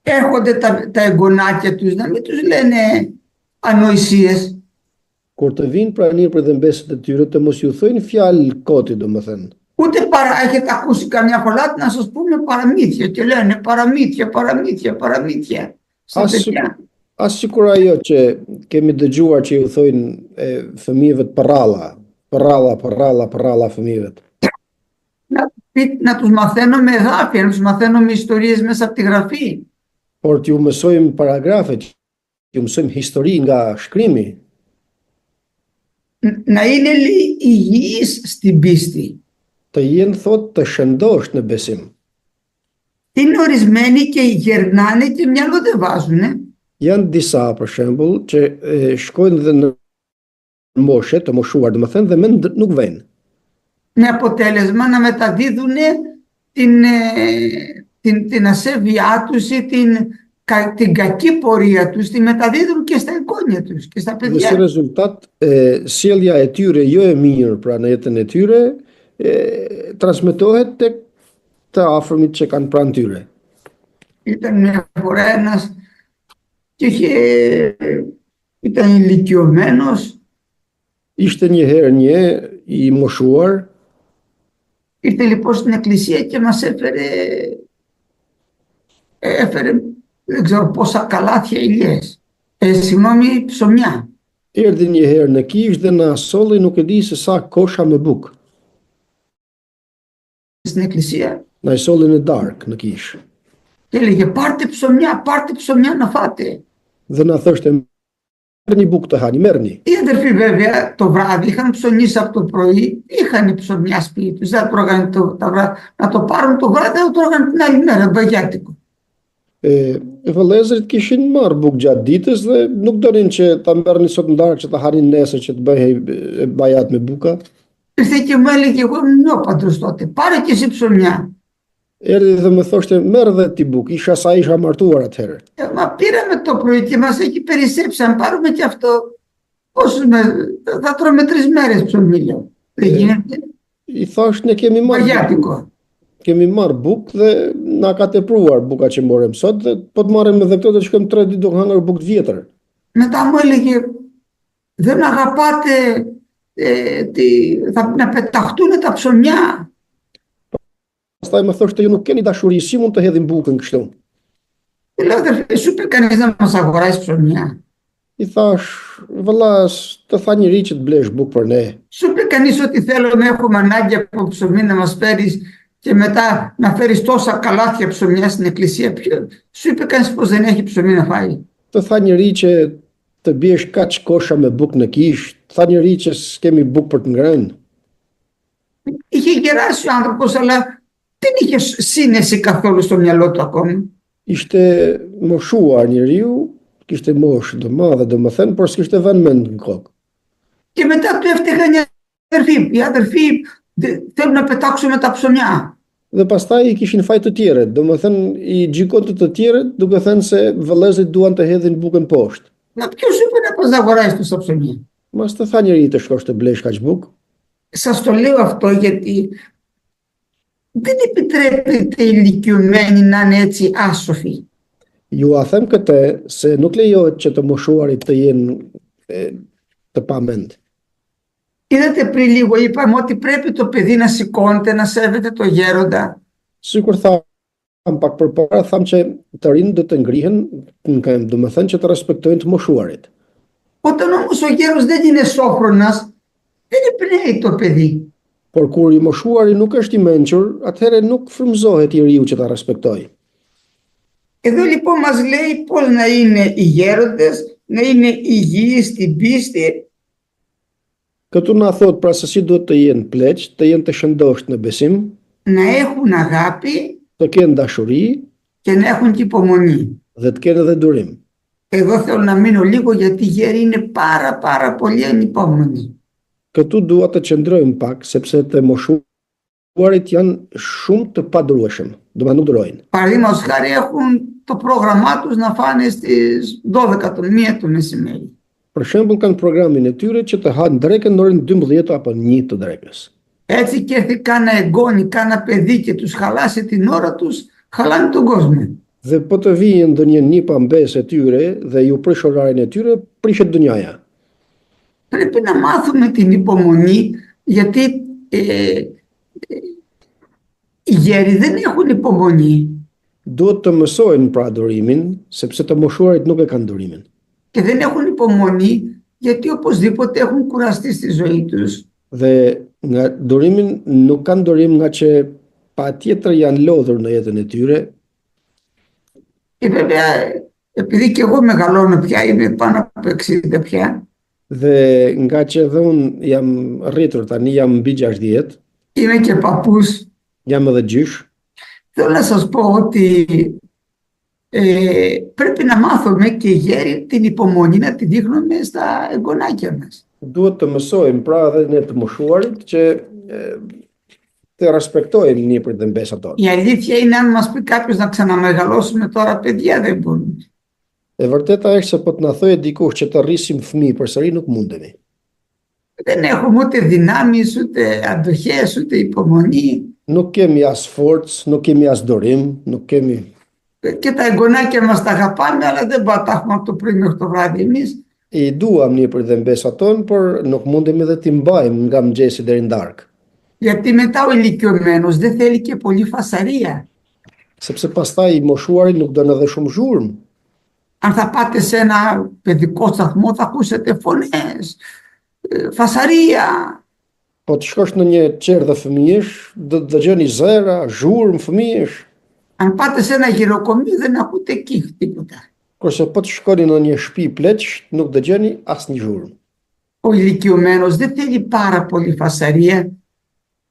έρχονται τα εγγονάκια τους, να μην τους λένε ανοησίες, Kur të vinë pranir për dhëmbeset e tyre, të mos ju thojnë fjalë koti, domethënë. ούτε έχετε ακούσει καμιά φορά να σας πούμε παραμύθια και λένε παραμύθια στα παιδιά. As sikur ajo që kemi dëgjuar që ju thojnë fëmijëve të përralla fëmijëve. Να τους μαθαίνουμε εδάφια, να τους μαθαίνουμε ιστορίες μέσα από τη γραφή. Por t'ju mësojmë paragrafe, t'ju mësojmë histori nga shkrimi, Να είναι υγιείς στην πίστη. të jenë thot të shëndosh në besim. Είναι ορισμένοι και γερνάνε και μυαλό δεν βάζουνε. Janë disa, për shembull, që shkojnë dhe në moshe, të moshuar, domethënë, dhe mend nuk vënë. Με αποτέλεσμα να μεταδίδουν την ασέβειά τους ή την κακή πορεία τους, τη μεταδίδουν και στα εγγόνια τους και στα Dhe si παιδιά. rezultat, sjellja e tyre jo e mirë pra në jetën e tyre, transmetohet tek të afërmit që kanë pranë tyre. Ήταν μια φορά ένας και ήταν ηλικιωμένος, Ishte një herë një i moshuar, ήρθε λοιπόν στην εκκλησία και μας έφερε δεν ξέρω πόσα καλάθια ηλιές, συγγνώμη, ψωμιά. erdhi një herë në kishë dhe na solli nuk e di se sa kosha me bukë. Στην εκκλησία Na i solli në darkë në kishë. και έλεγε πάρτε ψωμιά να φάτε. Dhe na thoshte merrni bukë të hani, merrni. Οι αδερφοί βέβαια το βράδυ είχαν ψωνίσει από το πρωί, είχαν ψωμιά σπίτι τους, δεν τρώγανε να το πάρουν το βράδυ, δεν το τρώγανε την άλλη μέρα, μπαγιάτικο. Vëllezërit kishin marrë bukë gjatë ditës dhe nuk donin që ta merrnin sot në darkë që ta hanin nesër që të bëhej bajat me buka. Ήρθε και μου έλεγε, εγώ ήμουν νιόπαντρος τότε, πάρε και εσύ ψωμιά. Erdhi dhe më thoshte merr dhe ti bukë, isha sa isha martuar atëherë. Μα πήραμε το πρωί και μας έχει περισσέψει, αν πάρουμε και αυτό, θα τρώμε 3 μέρες ψωμί, λέω. Δεν γίνεται. I thash ne Μπαγιάτικο. kemi marrë bukë dhe na ka tepruar buka që morëm sot dhe po të marrim edhe këto do të shkojmë 3 ditë do hangër bukë të vjetër. Μετά μου έλεγε, δεν αγαπάτε να πεταχτούν τα ψωμιά. Pastaj më thoshte ju nuk keni dashuri, si mund të hedhim bukën kështu? Λέω, αδερφέ, σου είπε κανείς να μας αγοράσει ψωμιά? I thash, vëlla, të tha njëri që të blesh bukë për ne. Σου είπε κανείς ότι θέλω να έχουμε ανάγκη από ψωμί να μας φέρεις και μετά να φέρεις τόσα καλάθια ψωμιά στην εκκλησία? Σου είπε κανείς πως δεν έχει ψωμί να φάει? Të tha njëri që të biesh kaq kosha me bukë në kishë, të tha njëri që s'kemi bukë për të ngrënë. Είχε γεράσει ο άνθρωπος, αλλά Δεν είχε σύνεση καθόλου στο μυαλό του ακόμη. Ishte moshuar njeriu, kishte moshë të madhe domethënë, por s'kishte vënë mend në kokë. Και μετά του έφταιγαν οι αδερφοί. Οι αδερφοί θέλουν να πετάξουμε τα ψωμιά. Dhe pastaj I kishin fajt të tjerët, domethënë I gjikontët të tjerët, duke thënë se vëllezërit duan të hedhin bukën poshtë. Μα ποιος σου είπε να πας να αγοράσεις τόσα ψωμιά? Mas të tha njeriu të shkosh të blesh kaq bukë. Σας το λέω αυτό γιατί δεν επιτρέπεται οι ηλικιωμένοι να είναι έτσι άσοφοι. Ju a them këtë se nuk lejohet që të moshuarit të jenë të pamend. Είδατε πριν λίγο είπαμε ότι πρέπει το παιδί να σηκώνεται, να σέβεται το γέροντα. Sikur tham pak përpara, tham që të rinë do të ngrihen në këmbë, domethënë që të respektojnë të moshuarit. Όταν όμως ο γέρος δεν είναι σόφρονας, δεν εμπνέει το παιδί. Por kur I moshuari nuk është I mençur, atëherë nuk frymëzohet I riu që ta respektojë. Εδώ λοιπόν μας λέει πώς να είναι οι γέροντες, να είναι υγιείς στην πίστη. Këtu na thot pra se si duhet të jenë pleq, të jenë të shëndosh në besim, να έχουν αγάπη të kenë dashuri και να έχουν και υπομονή. dhe të kenë edhe durim. Εδώ θέλω να μείνω λίγο γιατί οι γέροι είναι πάρα πολύ ανυπόμονοι. Këtu dua të qëndrojmë pak, sepse të moshuarit janë shumë të padurueshëm, domethënë nuk durojnë. Παραδείγματος χάρη έχουν το πρόγραμμά τους να φάνε στις 12 το 1 το μεσημέρι. Për shembull kanë programin e tyre që të hanë drekën në orën 12 apo 1 të drekës. Έτσι και έρθει κάνα εγγόνι, κάνα παιδί και τους χαλάσει την ώρα τους, χαλάνε τον κόσμο. Dhe po të vijë ndonjë një pambes e tyre dhe ju prish orarin e tyre, prishet dunjaja. Πρέπει να μάθουμε την υπομονή γιατί οι γέροι δεν έχουν υπομονή Duhet të mësojnë pra durimin, sepse të moshuarit nuk e kanë durimin. και δεν έχουν υπομονή γιατί οπωσδήποτε έχουν κουραστεί στη ζωή τους. Dhe nga durimin nuk kanë durim nga që patjetër janë lodhur në jetën e tyre. Και βέβαια επειδή και εγώ μεγαλώνω πια, είμαι πάνω από 60 πια, Dhe nga që edhe unë jam rritur tani, jam mbi 60, είμαι και παππούς, jam edhe gjysh, θέλω να σας πω ότι πρέπει να μάθουμε και οι γέροι την υπομονή να τη δείχνουμε στα εγγονάκια μας. duhet të mësojmë pra edhe ne të moshuarit që të respektojmë nipërit dhe mbesat tonë. Η αλήθεια είναι αν μας πει κάποιος να ξαναμεγαλώσουμε τώρα παιδιά δεν μπορούμε. E vërteta është se po të na thojë dikush që të rrisim fëmijë përsëri nuk mundemi. Δεν έχουμε ούτε δυνάμεις, ούτε αντοχές, ούτε υπομονή. Nuk kemi as forcë, nuk kemi as durim, nuk kemi. Και τα εγγονάκια μας τα αγαπάμε, αλλά δεν μπορούμε να τα έχουμε από το πρωί μέχρι το βράδυ εμείς. I duam nipërit dhe mbesat tonë, por nuk mundemi dhe t'i mbajmë nga mëngjesi deri në darkë. Γιατί μετά ο ηλικιωμένος δεν θέλει και πολύ φασαρία. Sepse pastaj I moshuari nuk don edhe shumë zhurmë. Αν θα πάτε σε ένα παιδικό σταθμό θα ακούσετε φωνές, φασαρία. Po të shkosh në një qerë dhe fëmijësh, do të dëgjoni zëra, zhurmë fëmijësh. Αν πάτε σε ένα γυροκομείο δεν ακούτε εκεί τίποτα. Kurse po të shkoni në një shtëpi pleq, nuk dëgjoni asnjë zhurmë. Ο ηλικιωμένος δεν θέλει πάρα πολύ φασαρία.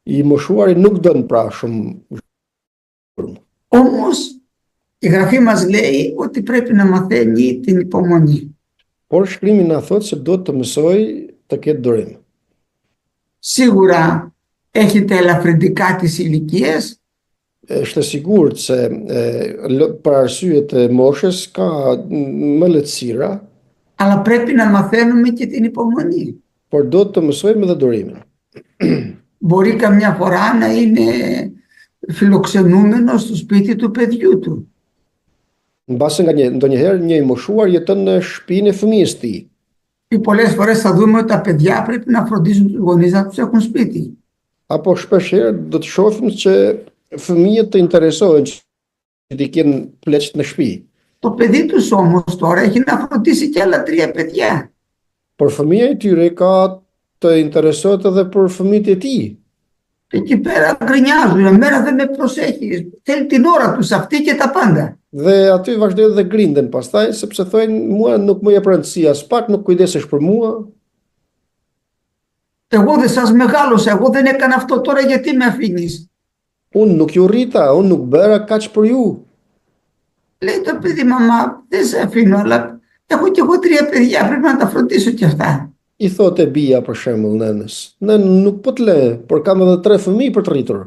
I moshuari nuk don pra shumë zhurmë. Όμως η γραφή μας λέει ότι πρέπει να μαθαίνει την υπομονή. Por shkrimi na thotë se duhet të mësoj të ketë durim. Σίγουρα έχετε ελαφρυντικά τις ηλικίες, Është e sigurt se për arsye të moshës ka më lehtësira, αλλά πρέπει να μαθαίνουμε και την υπομονή. por duhet të mësojmë edhe durimin. Μπορεί καμιά φορά να είναι φιλοξενούμενος στο σπίτι του παιδιού του. Mbase ndonjëherë një I moshuar jeton në shtëpinë e fëmijës të tij. Ή πολλές φορές θα δούμε ότι τα παιδιά πρέπει να φροντίζουν τους γονείς να τους έχουν σπίτι. Apo shpesh herë do të shohim që fëmijët të interesohen që të kenë pleqt në shtëpi. Το παιδί τους όμως τώρα έχει να φροντίσει και άλλα 3 παιδιά. Por fëmia e tyre ka të interesohet edhe për fëmijët e tij. Εκεί πέρα γκρινιάζουν, μέρα δεν με προσέχεις, θέλει την ώρα τους αυτή και τα πάντα. Dhe aty vazhdojnë dhe grinden pastaj, sepse thojnë mua nuk më jep rëndësi as pak, nuk kujdesesh për mua. Εγώ δεν σας μεγάλωσα, εγώ δεν έκανα αυτό τώρα γιατί με αφήνεις. Unë nuk ju rrita, unë nuk bëra kaq për ju. Λέει το παιδί, μαμά, δεν σε αφήνω, αλλά έχω κι εγώ 3 παιδιά, πρέπει να τα φροντίσω κι αυτά. I thote bia për shembull nënës, nën nuk po të le, por kam edhe 3 fëmijë për të rritur.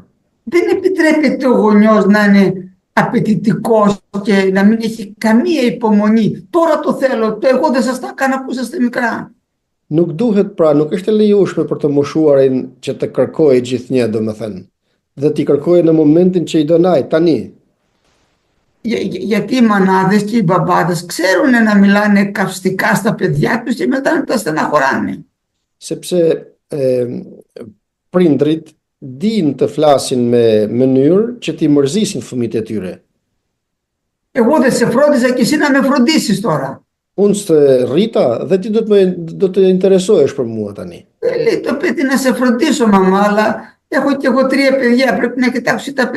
Δεν επιτρέπεται ο γονιός να είναι απαιτητικός και να μην έχει καμία υπομονή. Τώρα το θέλω, το εγώ δεν σας τα έκανα που είσαστε μικρά. Nuk duhet, pra, nuk është e lejueshme për të moshuarin që të kërkojë gjithnjë, domethënë, dhe t'i kërkojë në momentin që i donaj, tani. Γιατί οι μανάδες και οι μπαμπάδες ξέρουν να μιλάνε καυστικά στα παιδιά τους και μετά να τα στεναχωράνε. Sepse prindrit dinë të flasin me mënyrë që t'i mërzisin fëmijët e tyre. Εγώ δεν σε φρόντιζα και εσύ να με φροντίσεις τώρα. Unë së rrita dhe ti do të interesohesh për mua tani. Λέει το παιδί να σε φροντίσω μαμά, αλλά έχω και εγώ 3 παιδιά, πρέπει να κοιτάξω τα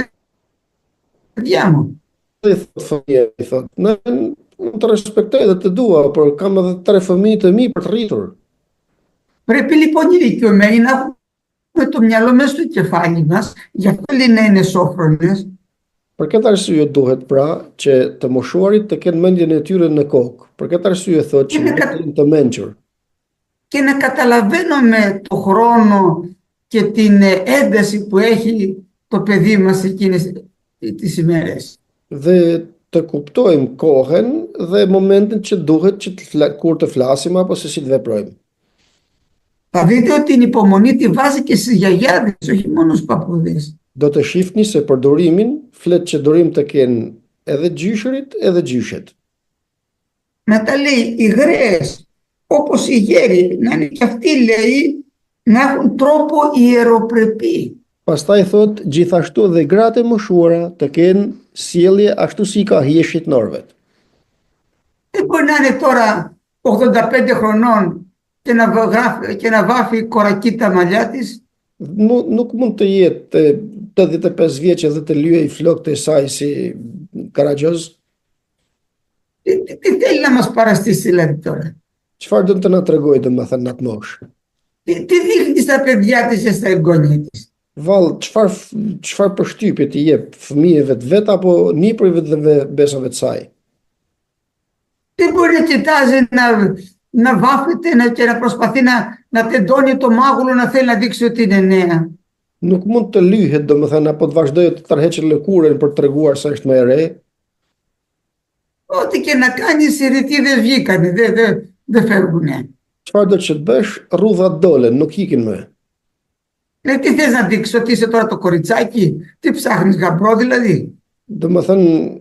παιδιά μου. I thot fëmija, i thot, në të respektoj dhe të dua, por kam edhe 3 fëmijë të mi për të rritur. Πρέπει λοιπόν οι ηλικιωμένοι να έχουμε το μυαλό μέσα στο κεφάλι μας, γι' αυτό λέει να είναι σόφρονες. Për këtë arsye duhet pra që të moshuarit të kenë mendjen e tyre në kokë. Për këtë arsye thotë që jenë të mençur. Και να καταλαβαίνουμε το χρόνο και την ένταση που έχει το παιδί μας εκείνες τις ημέρες. Dhe të kuptojmë kohën dhe momentin që duhet që kur të flasim apo se si të veprojmë. Θα δείτε ότι την υπομονή τη βάζει και στις γιαγιάδες, όχι μόνο στους παππούδες. Do të shihni se për durimin flet që durim të kenë edhe gjyshërit edhe gjyshet. Μετά λέει οι γραίες, όπως οι γέροι, να είναι και αυτοί λέει να έχουν τρόπο ιεροπρεπή. Pastaj thot gjithashtu dhe gratë e moshuara të kenë sjellje ashtu si ka hieshit norvet. Δεν μπορεί να είναι τώρα 85 χρονών και να βάφει κορακί τα μαλλιά της. Nuk mund të jetë 85 vjeçë dhe të lyej flokët e saj si Karagjoz. Τι θέλει να μας παραστήσει δηλαδή τώρα? Çfarë do të na tregojë domethënë në atë moshë? Τι δείχνει στα παιδιά της και στα εγγόνια της? Vallë, çfarë përshtypje ti jep fëmijëve të vet apo nipërve dhe besave të saj? Δεν μπορεί να κοιτάζει να βάφεται και να προσπαθεί να τεντώνει το μάγουλο, να θέλει να δείξει ότι είναι νέα. Nuk mund të lyhet domethënë apo të vazhdojë të tërheqë lëkurën për të treguar se është më e re. Ό,τι και να κάνει, οι ρητίδες βγήκανε, δεν φεύγουνε. Çfarë do të bësh, rrudhat dolen, nuk ikin më. Τι θες να δείξεις, ότι είσαι τώρα το κοριτσάκι? Τι ψάχνεις, γαμπρό δηλαδή? Domethënë,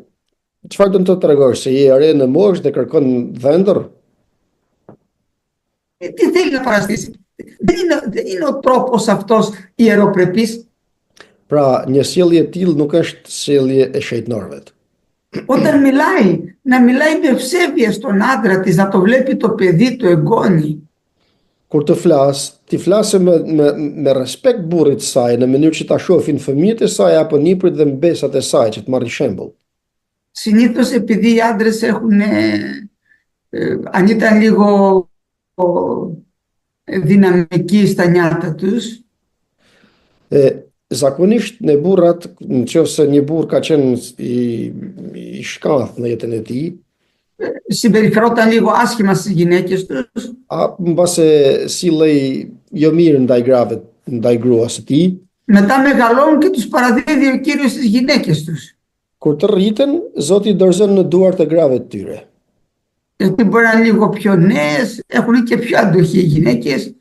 çfarë do të tregosh, se je e re në moshë dhe kërkon dhëndër? Τι θέλει να παραστήσει? Δεν είναι ο τρόπος αυτός ιεροπρεπής. Pra, një sjellje e tillë nuk është sjellje e shejtënorëve. Όταν μιλάει, να μιλάει με ευσέβεια στον άντρα της, να το βλέπει το παιδί, το εγγόνι. Kur të flas, ti flasë me respekt burrit të saj, në mënyrë që ta shohin fëmijët e saj apo nipërit dhe mbesat e saj, që të marrin shembull. Συνήθως επειδή οι άντρες έχουν, αν ήταν λίγο δυναμικοί στα νιάτα τους, Zakonisht në burrat, nëse një burr ka qenë i shkath në jetën e tij, συμπεριφερόταν λίγο άσχημα στις γυναίκες τους, mbase sillej jo mirë ndaj gruas së tij, μετά μεγαλώνουν και τους παραδίδει ο Κύριος στις γυναίκες τους. Kur të rriten, Zoti i dorëzon në duart e grave të tyre. Γιατί μπορεί να είναι λίγο πιο νέες, έχουν και πιο αντοχή οι γυναίκες.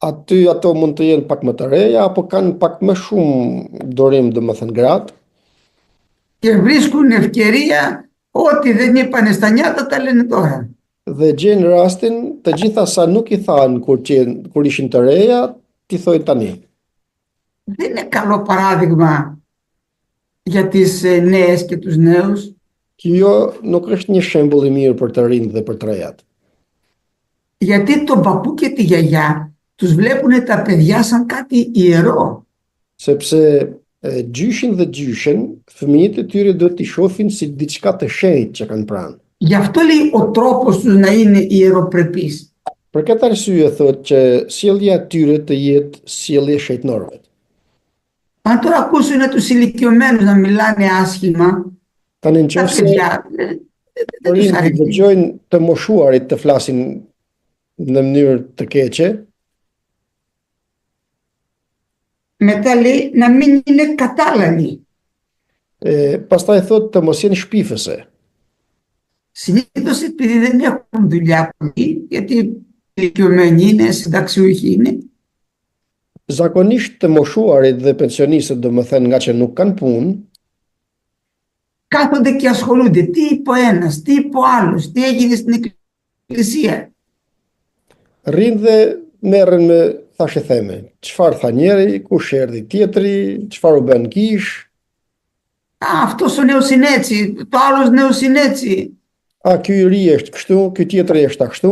Aty ato mund të jenë pak më të reja apo kanë pak më shumë durim, domethënë gratë. Και βρίσκουν ευκαιρία, ό,τι δεν είπανε στα νιάτα τα λένε τώρα. Dhe gjejnë rastin të gjitha sa nuk i thanë kur ishin të reja, ti thojnë tani. Δεν είναι καλό παράδειγμα για τις νέες και τους νέους. Kjo nuk është një shembull i mirë për të rinjtë dhe për të rejat. Γιατί τον παππού και τη γιαγιά τους βλέπουν τα παιδιά σαν κάτι ιερό. Sepse gjyshin dhe gjyshen, fëmijët e tyre duhet t'i shohin si diçka të shenjtë që kanë pranë. Γι' αυτό λέει ο τρόπος τους να είναι ιεροπρεπής. Për këtë arsye thotë që sjellja e tyre të jetë sjellje shejtënorëve. Αν τώρα ακούσουν τους ηλικιωμένους να μιλάνε άσχημα, Tani τα nëse παιδιά δεν τους rinjtë αρέσει. dëgjojnë të moshuarit të flasin në mënyrë të keqe, Μετά λέει να μην είναι κατάλληλοι. pastaj thotë të mos jenë shpifëse. Συνήθως επειδή δεν έχουν δουλειά πολύ, γιατί ηλικιωμένοι είναι, συνταξιούχοι είναι, Zakonisht të moshuarit dhe pensionistët, domethënë nga që nuk kanë punë, κάθονται και ασχολούνται. Τι είπε ο ένας, τι είπε ο άλλος, τι έγινε στην εκκλησία. rrinë dhe merren me thashë theme. Çfarë tha njëri, kush erdhi tjetri, çfarë u bën kish, Α, αυτός ο νέος είναι έτσι, το άλλος νέος είναι έτσι. a ky i ri është kështu, ky tjetri është kështu,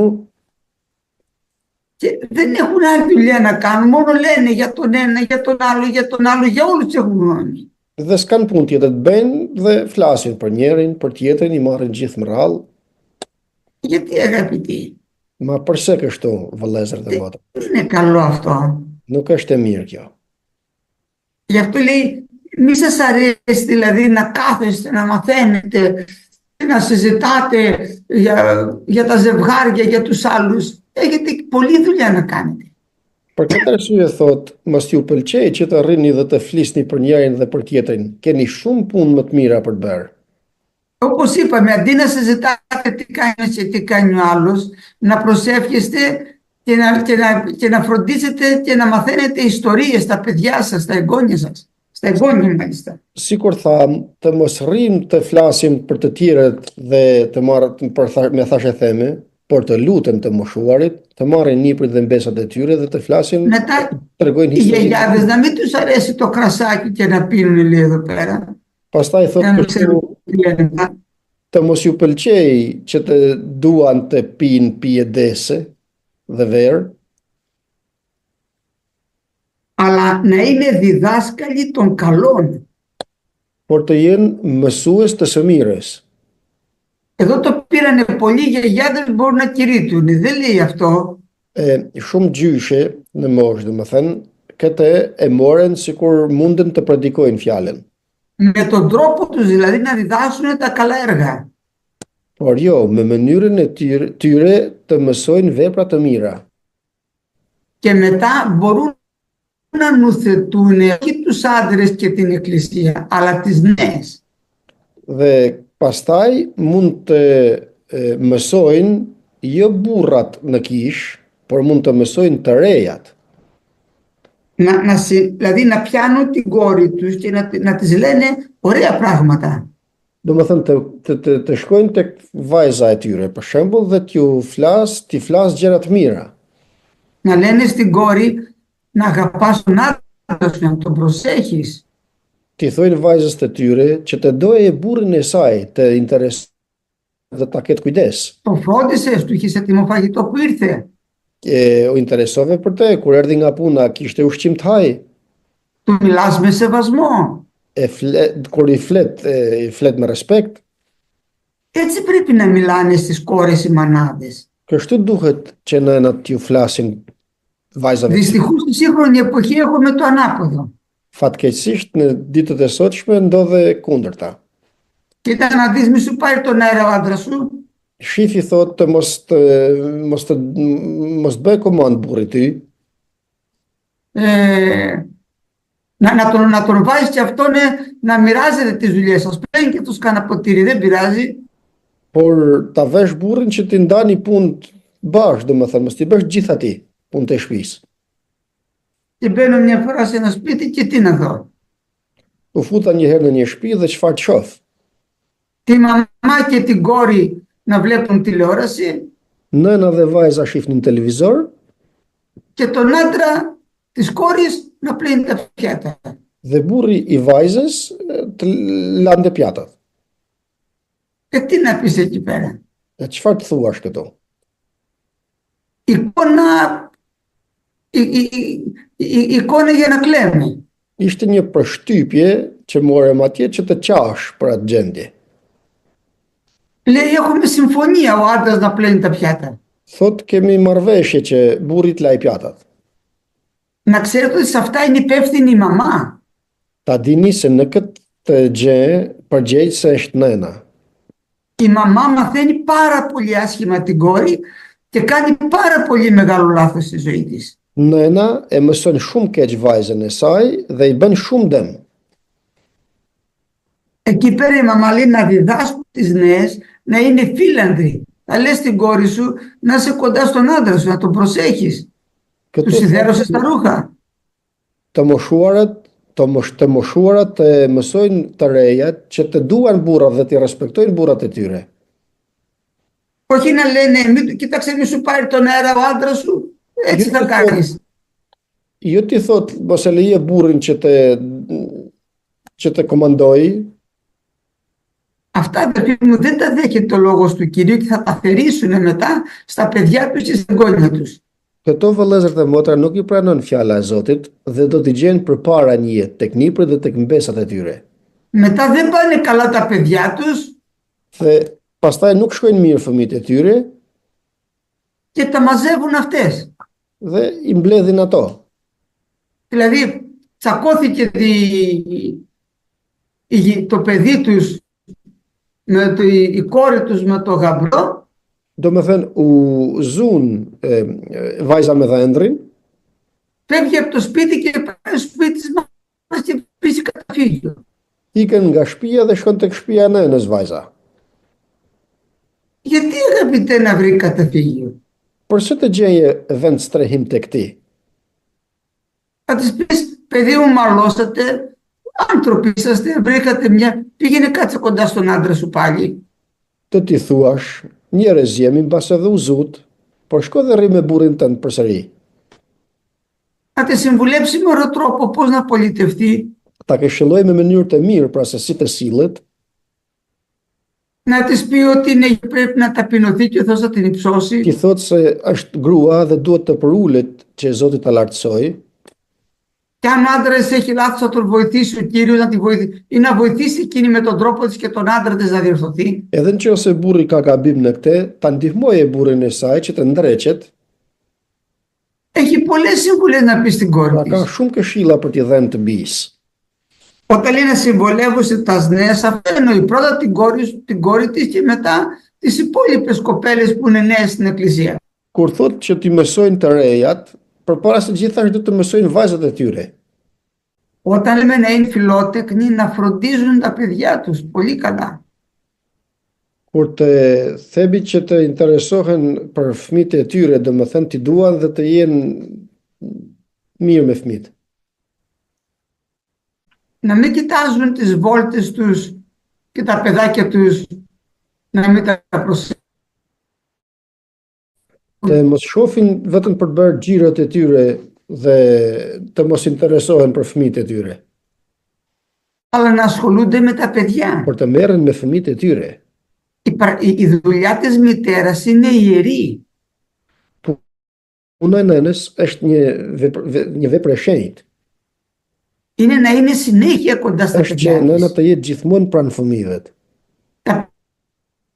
Και δεν έχουν άλλη δουλειά να κάνουν, μόνο λένε για τον ένα, για τον άλλο, για τον άλλο, για όλους έχουν γνώμη. dhe s'kan punë tjetër të bëjnë dhe flasin për njërin, për tjetrin, i marrin gjithë më radhë. Γιατί αγαπητοί, Ma përse kështu, vëllezër dhe motra? δεν είναι καλό αυτό. Nuk është e mirë kjo. Γι' αυτό λέει, μη σας αρέσει δηλαδή να κάθεστε, να μαθαίνετε, να συζητάτε για τα ζευγάρια, για τους άλλους. Έχετε πολλή δουλειά να κάνετε. Për këtë arsye thotë, mos ju pëlqej që të rrini dhe të flisni për njërin dhe për tjetrin. Keni shumë punë më të mira për të bërë. Όπως είπαμε, αντί να συζητάτε τι κάνει και τι κάνει ο άλλος, να προσεύχεστε και να φροντίσετε και να μαθαίνετε ιστορίες στα παιδιά σας, στα εγγόνια σας. Στα εγγόνια μάλιστα. Sikur tham, të mos rrim të flasim për të tjerët dhe të marrë me thashë theme, por të lutem të moshuarit, të marrin niprit dhe mbesat e tyre dhe të flasin, Μετά të tregojnë οι histori. γιαγιάδες να μην τους αρέσει το κρασάκι και να πίνουν λέει εδώ πέρα. Pastaj Να thotë μην kështu, ξέρουν τι λένε. të mos ju pëlqej që të duan të pinë pije dese dhe verë, Αλλά να είναι διδάσκαλοι των καλών. por të jenë mësues të së mirës. Εδώ το πήρανε πολλοί γιαγιάδες μπορούν να κηρύττουν. Δεν λέει αυτό. Shumë gjyshe në moshë, domethënë, këtë e morën sikur munden të predikojnë fjalën. Με τον τρόπο τους δηλαδή να διδάσουν τα καλά έργα. Por jo, me mënyrën e tyre të mësojnë vepra të mira. Και μετά μπορούν να νουθετούν όχι τους άντρες και την εκκλησία, αλλά τις νέες. Dhe pastaj mund të mësojnë jo burrat në kish, por mund të mësojnë të rejat. Δηλαδή να πιάνουν την κόρη τους και να της λένε ωραία πράγματα. Domethënë të shkojnë tek vajza e tyre, për shembull, dhe t'i flas gjëra të mira. Να λένε στην κόρη να αγαπάς τον άντρα σου, να τον προσέχεις. T'i thojnë vajzës të tyre që të doje burrin e saj, të interesojë dhe ta ketë kujdes. Το φρόντισες, του είχες έτοιμο φαγητό που ήρθε. U interesove për te, kur erdhi nga puna, kishte ushqim të haj. Του μιλάς με σεβασμό. Kur i flet me respekt. Έτσι πρέπει να μιλάνε στις κόρες οι μανάδες. Kështu duhet që nënat t'ju flasin vajzave. Δυστυχώς στη σύγχρονη εποχή έχουμε το ανάποδο. Fatkeqësisht në ditët e sotshme ndodhe kundërta. Κοίτα να δεις, μη σου πάρει τον αέρα ο άντρας σου. Shifi thotë të mos bëj komand burrit ty, να τον βάζεις και αυτόν να μοιράζεται τις δουλειές σας. Παίρνει και τους κάνα ποτήρι, δεν πειράζει. por ta vesh burrin që ti ndani punë bashkë, domethënë mos ti bësh gjithë atij punët e shtëpisë. Και μπαίνω μια φορά σε ένα σπίτι και τι να δω. U futa një herë në një shtëpi dhe çfarë të shoh? Τη μαμά και την κόρη να βλέπουν τηλεόραση Nëna dhe vajza shifnin televizor και τον άντρα της κόρης να πλύνει τα πιάτα. dhe burri i vajzës të lante pjatat. Τι να πεις εκεί πέρα. Çfarë të thuash këtu? Εικόνα για να κλαίμε. Ishte një përshtypje që morëm atje që të qash për atë gjendje. Λέει έχουμε συμφωνία ο άντρας να πλένει τα πιάτα. Thot kemi marrëveshje që burri të laj pjatat. Να ξέρετε ότι σε αυτά είναι υπεύθυνη η μαμά. Ta dini se në këtë gjë përgjegjëse është nëna. Η μαμά μαθαίνει πάρα πολύ άσχημα την κόρη και κάνει πάρα πολύ μεγάλο λάθος στη ζωή της. Nëna e mëson shumë keq vajzën e saj dhe i bën shumë dëm. Εκεί πέρα η μαμά λέει να διδάσκουν τις νέες να είναι φίλανδροι. Θα λες στην κόρη σου να είσαι κοντά στον άντρα σου, να τον προσέχεις. Του σιδέρωσες τα ρούχα. Të moshuarat të mësojnë të rejat që të duan burrat dhe të respektojnë burrat e tyre. Όχι να λένε, κοίταξε μη σου πάρει τον αέρα ο άντρας σου, έτσι θα κάνεις. Jo ti thot, mos e leje burrin që të komandoj. Αυτά αδερφοί μου δεν τα δέχεται το λόγος του Κυρίου και θα τα θερήσουν μετά στα παιδιά τους και στα εγγόνια τους. Këto vëllezër dhe motra nuk i pranon fjala e Zotit dhe do t'i gjenë përpara një jetë tek nipërit dhe tek mbesat e tyre. Μετά δεν πάνε καλά τα παιδιά τους. Dhe pastaj nuk shkojnë mirë fëmijët e tyre Και τα μαζεύουν αυτές. dhe i mbledhin ato. Δηλαδή τσακώθηκε το παιδί τους, η κόρη τους με το γαμπρό. Do me thënë, u zun vajza me dhëndrin, Φεύγει από το σπίτι και πάει στο σπίτι της μαμάς και πίσει καταφύγιο. ikën nga shtëpia dhe shkon tek shtëpia e nënës vajza. Γιατί αγαπητέ να βρει καταφύγιο? Përse të gjeje vend strehim tek ti? Θα της πεις, παιδί μου μαλώσατε, άνθρωποι είσαστε, βρήκατε μια, πήγαινε κάτσε κοντά στον άντρα σου πάλι. Të ti thuash, njerëz jemi mbas edhe u zut, por shko dhe rri me burrin tënd përsëri. Να τη συμβουλέψει με ωραίο τρόπο πώς να πολιτευτεί, Ta këshilloj me mënyrë të mirë pra se si të sillet, να της πει ότι είναι, πρέπει να ταπεινωθεί και ο Θεός θα την ti υψώσει. thot se është grua dhe duhet të përulet që Zoti ta lartësoj, Και αν ο άντρας έχει λάθος θα τον βοηθήσει ο Κύριος να τη βοηθήσει ή να βοηθήσει εκείνη με τον τρόπο της και τον άντρα της να διορθωθεί. edhe nëse burri ka gabim në këtë, ta ndihmojë burrin e saj që të ndreqet. Έχει πολλές συμβουλές να πει στην κόρη Pra ka της. shumë këshilla për t'i dhënë të bijis. Όταν λέει να συμβολεύωσε τα νέες, αυτό εννοεί πρώτα την κόρη της και μετά τις υπόλοιπες κοπέλες που είναι νέες στην εκκλησία. Kur thot që t'i mësojnë të rejat, përpara se gjithashtu do të mësojnë vajzat e tyre. Όταν λέμε να είναι φιλότεκνοι, να φροντίζουν τα παιδιά τους πολύ καλά. Kur të themi që të interesohen për fëmijët e tyre, do më thënë t'i duan dhe të jenë mirë me fëmijët. Να μην κοιτάζουν τις βόλτες τους και τα παιδάκια τους, να μην τα προσέχουν. Të mos shohin vetëm për të bërë xhirat e tyre dhe të mos interesohen për fëmijët e tyre, Αλλά να ασχολούνται με τα παιδιά. por të merren me fëmijët e tyre. Η δουλειά της μητέρας είναι ιερή. Puna e nënës është një vepër e shenjtë. Είναι να είναι συνέχεια κοντά στα Është që παιδιά nëna της. të jetë gjithmonë pranë fëmijëve. Τα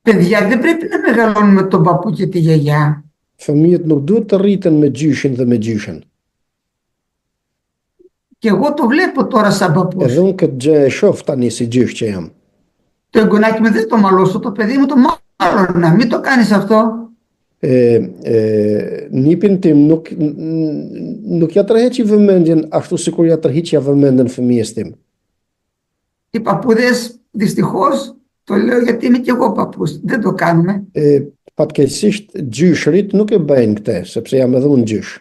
παιδιά δεν πρέπει να μεγαλώνουν με τον παππού και τη γιαγιά. Fëmijët nuk duhet të rriten me gjyshin dhe me gjyshen. Και εγώ το βλέπω τώρα σαν παππούς. Edhe unë këtë gjë e shoh tani si gjysh që jam. Το εγγονάκι μου δεν το μαλώσω, το παιδί μου το μάλωνα. Μην το κάνεις αυτό. Nipin tim nuk ja tërheqi vëmendjen ashtu sikur ja tërhiqja vëmendjen fëmijës tim. Οι παππούδες δυστυχώς, το λέω γιατί είμαι και εγώ παππούς, δεν το κάνουμε. Fatkeqësisht gjyshrit nuk e bëjnë këtë, sepse jam edhe unë gjysh.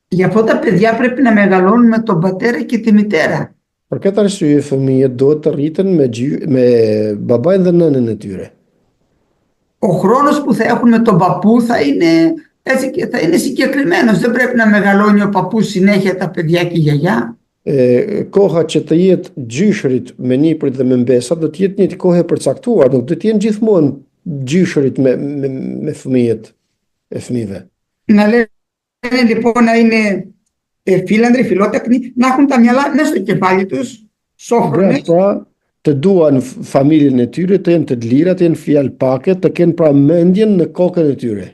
Γι' αυτό τα παιδιά πρέπει να μεγαλώνουν με τον πατέρα και τη μητέρα. Për këtë arsye fëmijët duhet të rriten me babain dhe nënën e tyre. Ο χρόνος που θα έχουν με τον παππού θα είναι, έτσι, θα είναι συγκεκριμένος. Δεν πρέπει να μεγαλώνει ο παππούς συνέχεια τα παιδιά και η γιαγιά. Koha që të jetë gjyshrit me niprit dhe me mbesat do të jetë një kohë e përcaktuar, nuk do të jenë gjithmonë gjyshrit me fëmijët e fëmijëve. Να λένε λοιπόν να είναι φίλανδροι, φιλότεκνοι, να έχουν τα μυαλά μέσα στο κεφάλι τους, σόφρονες. Pra, të duan familjen e tyre, të jenë të lira, të jenë fjalpake, të kenë pra mendjen në kokën e tyre.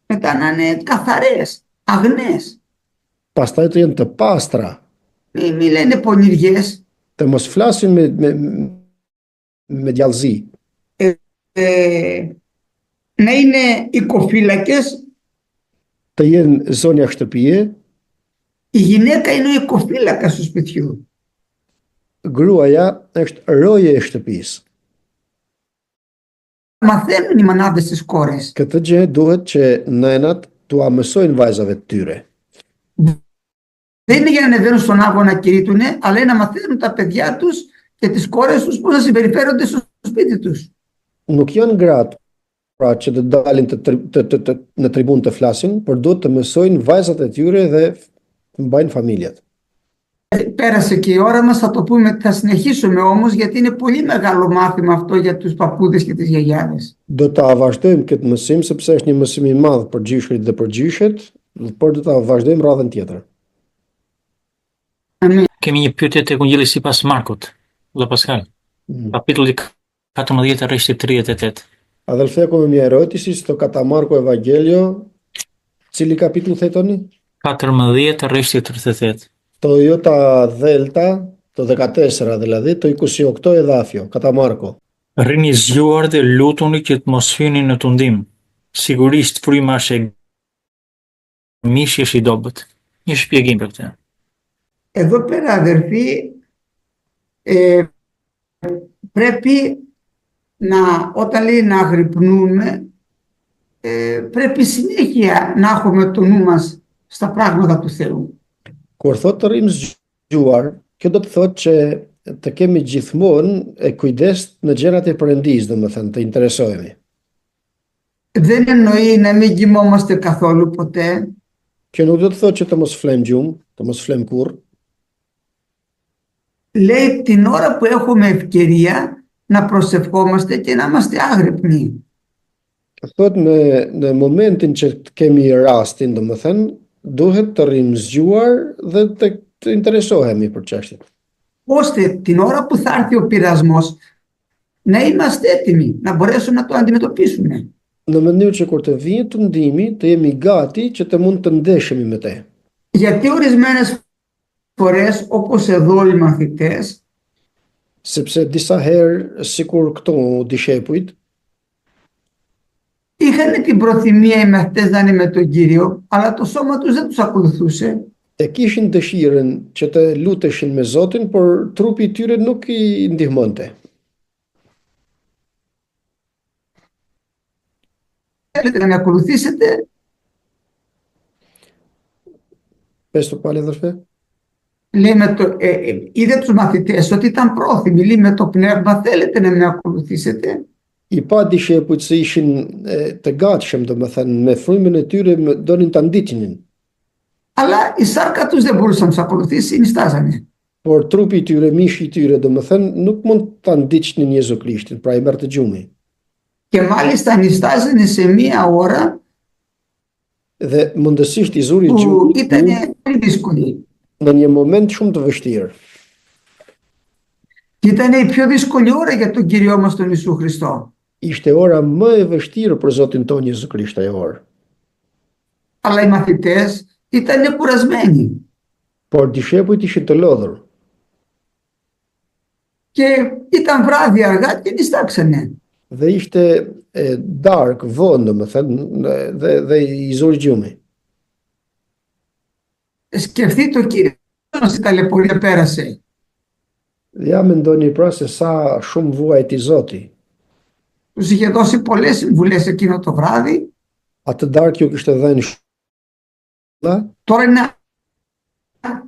Μετά να είναι καθαρές, αγνές. Pastaj të jenë të pastra, Μη λένε πονηριές. të mos flasin me djallëzi, να είναι οικοφύλακες, të jenë zonja shtëpie, η γυναίκα είναι ο οικοφύλακας του σπιτιού. gruaja është roje e shtëpisë. Μαθαίνουν οι μανάδες στις κόρες. Këtë gjë duhet që nënat t'ua mësojnë vajzave të tyre. Δεν είναι για να ανεβαίνουν στον άγο να κηρύττουν, αλλά είναι να μαθαίνουν τα παιδιά τους και τις κόρες τους πώς να συμπεριφέρονται στο σπίτι τους. Nuk janë gratë pra që të dalin në tribun të flasin, por duhet të mësojnë vajzat e tyre dhe të mbajnë familjet. Πέρασε και η ώρα μας, θα το πούμε, θα συνεχίσουμε όμως, γιατί είναι πολύ μεγάλο μάθημα αυτό για τους παππούδες και τις γιαγιάδες. Do ta vazhdojmë këtë mësim sepse është një mësim i madh për gjyshrit dhe për gjyshet, por do ta vazhdojmë radhën tjetër. Amin. Kemi një pyetje tek Ungjilli sipas Markut, Vëlla Paskal. Kapitulli 14 rreshti 38. Αδελφέ, έχουμε μια ερώτηση στο κατά Μάρκο Ευαγγέλιο. Cili capitol thejtoni? 14 rreshti 38. Το Ιώτα Δέλτα, το 14 δηλαδή, το 28 εδάφιο, κατά Μάρκο. Rrini zgjuar dhe lutuni që të mos hyni në tundim. Sigurisht fryma është e mishi është i dobët. Një shpjegim për këtë. Εδώ πέρα, αδερφοί, πρέπει όταν λέει να αγρυπνούμε, πρέπει συνέχεια να έχουμε το νου μας στα πράγματα του Θεού. Kur thot të rrim zgjuar, kjo do të thotë që të kemi gjithmonë kujdes në gjërat e Perëndisë, domethënë të interesohemi. Δεν εννοεί να μην κοιμόμαστε καθόλου ποτέ. Kjo nuk do të thotë që të mos flem gjumë, të mos flem kurrë. Λέει την ώρα που έχουμε ευκαιρία να προσευχόμαστε και να είμαστε άγρυπνοι. Thot në momentin që të kemi rastin, domethënë, duhet të rrim zgjuar dhe të interesohemi për çështjet. Ώστε την ώρα που θα έρθει ο πειρασμός να είμαστε έτοιμοι, να μπορέσουμε να το αντιμετωπίσουμε. Në mënyrë që kur të vijë tundimi, të jemi gati që të mund të ndeshemi me të. Γιατί ορισμένες φορές, όπως εδώ οι μαθητές, Sepse disa herë, sikur këto dishepujt, είχαν την προθυμία οι μαθητές να είναι με τον Κύριο, αλλά το σώμα τους δεν τους ακολουθούσε. kishin dëshirën që të luteshin me Zotin, por trupi i tyre nuk i ndihmonte. Θέλετε να με ακολουθήσετε? Πες το πάλι, αδερφέ. Λέει είδε τους μαθητές ότι ήταν πρόθυμοι, λέει με το πνεύμα θέλετε να με ακολουθήσετε? I pa dishepujt se ishin të gatshëm, domethënë me frymën e tyre donin ta ndiqnin. Αλλά η σάρκα τους δεν μπορούσε να τους ακολουθήσει, νιστάζανε. Por trupi i tyre, mishi i tyre, domethënë nuk mund ta ndiqnin Jezu Krishtin, pra i merrte gjumi. Και μάλιστα νιστάζανε σε μία ώρα Dhe mundësisht i zuri που gjumi ήταν πολύ δύσκολη. në një moment shumë të vështirë. Και ήταν η πιο δύσκολη ώρα για τον Κύριό μας τον Ιησού Χριστό. Ishte ora më e vështirë për Zotin tonë Jezu Krisht ajo orë. Αλλά οι μαθητές ήταν κουρασμένοι. Por dishepujt ishin të lodhur. Και ήταν βράδυ αργά και νιστάξανε. Dhe ishte dark, vonë, domethënë, dhe i zuri gjumi. Σκεφτείτε ο Κύριος η ταλαιπωρία πέρασε. Ja mendoni pra se sa shumë vuajt i Zoti. Τους είχε δώσει πολλές συμβουλές εκείνο το βράδυ. Atë dark ju kishte dhënë shumë. Τώρα είναι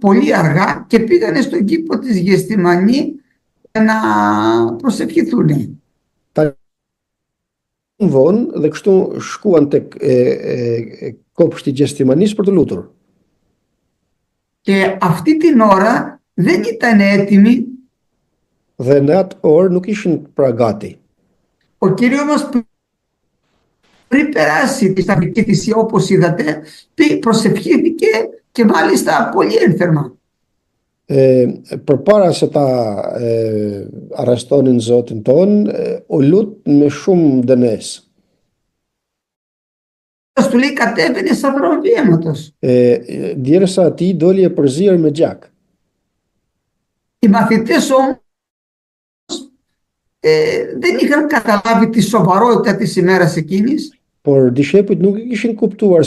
πολύ αργά και πήγανε στον κήπο της Γεστημανή να προσευχηθούν. Vonë dhe kështu shkuan tek kopshti i Gjestimanis për të lutur. Και αυτή την ώρα δεν ήταν έτοιμοι. Dhe në atë orë nuk ishin pra gati. Ο Κύριος μας πριν περάσει τη σταυρική θυσία, όπως είδατε, προσευχήθηκε και μάλιστα πολύ ένθερμα. Përpara se ta arrestonin Zotin ton, u lut me shumë dënesë. Του λέει κατέβαινε σαν θρομβίαιματος. Djersa atij doli e përzier me gjak. Οι μαθητές όμως δεν είχαν καταλάβει τη σοβαρότητα της ημέρας εκείνης. Por dishepujt nuk e kishin kuptuar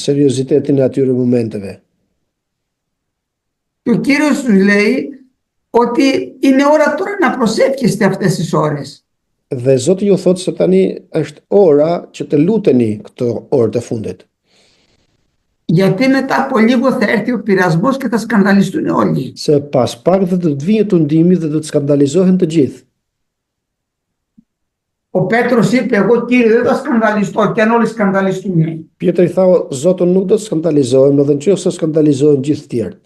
seriozitetin e atyre momenteve. Και ο Κύριος τους λέει ότι είναι ώρα τώρα να προσεύχεστε αυτές τις ώρες. Dhe Zoti ju thotë se tani është ora që të luteni këto orë të fundit. Γιατί μετά από λίγο θα έρθει ο πειρασμός και θα σκανδαλιστούν όλοι. Se pas pak dhe do të vijë tundimi dhe do të skandalizohen të gjithë. Ο Πέτρος είπε, εγώ Κύριε δεν θα σκανδαλιστώ και αν όλοι σκανδαλιστούν. Pjetri tha, Zotën nuk do të skandalizohem, edhe nëse skandalizohen gjithë të tjerët.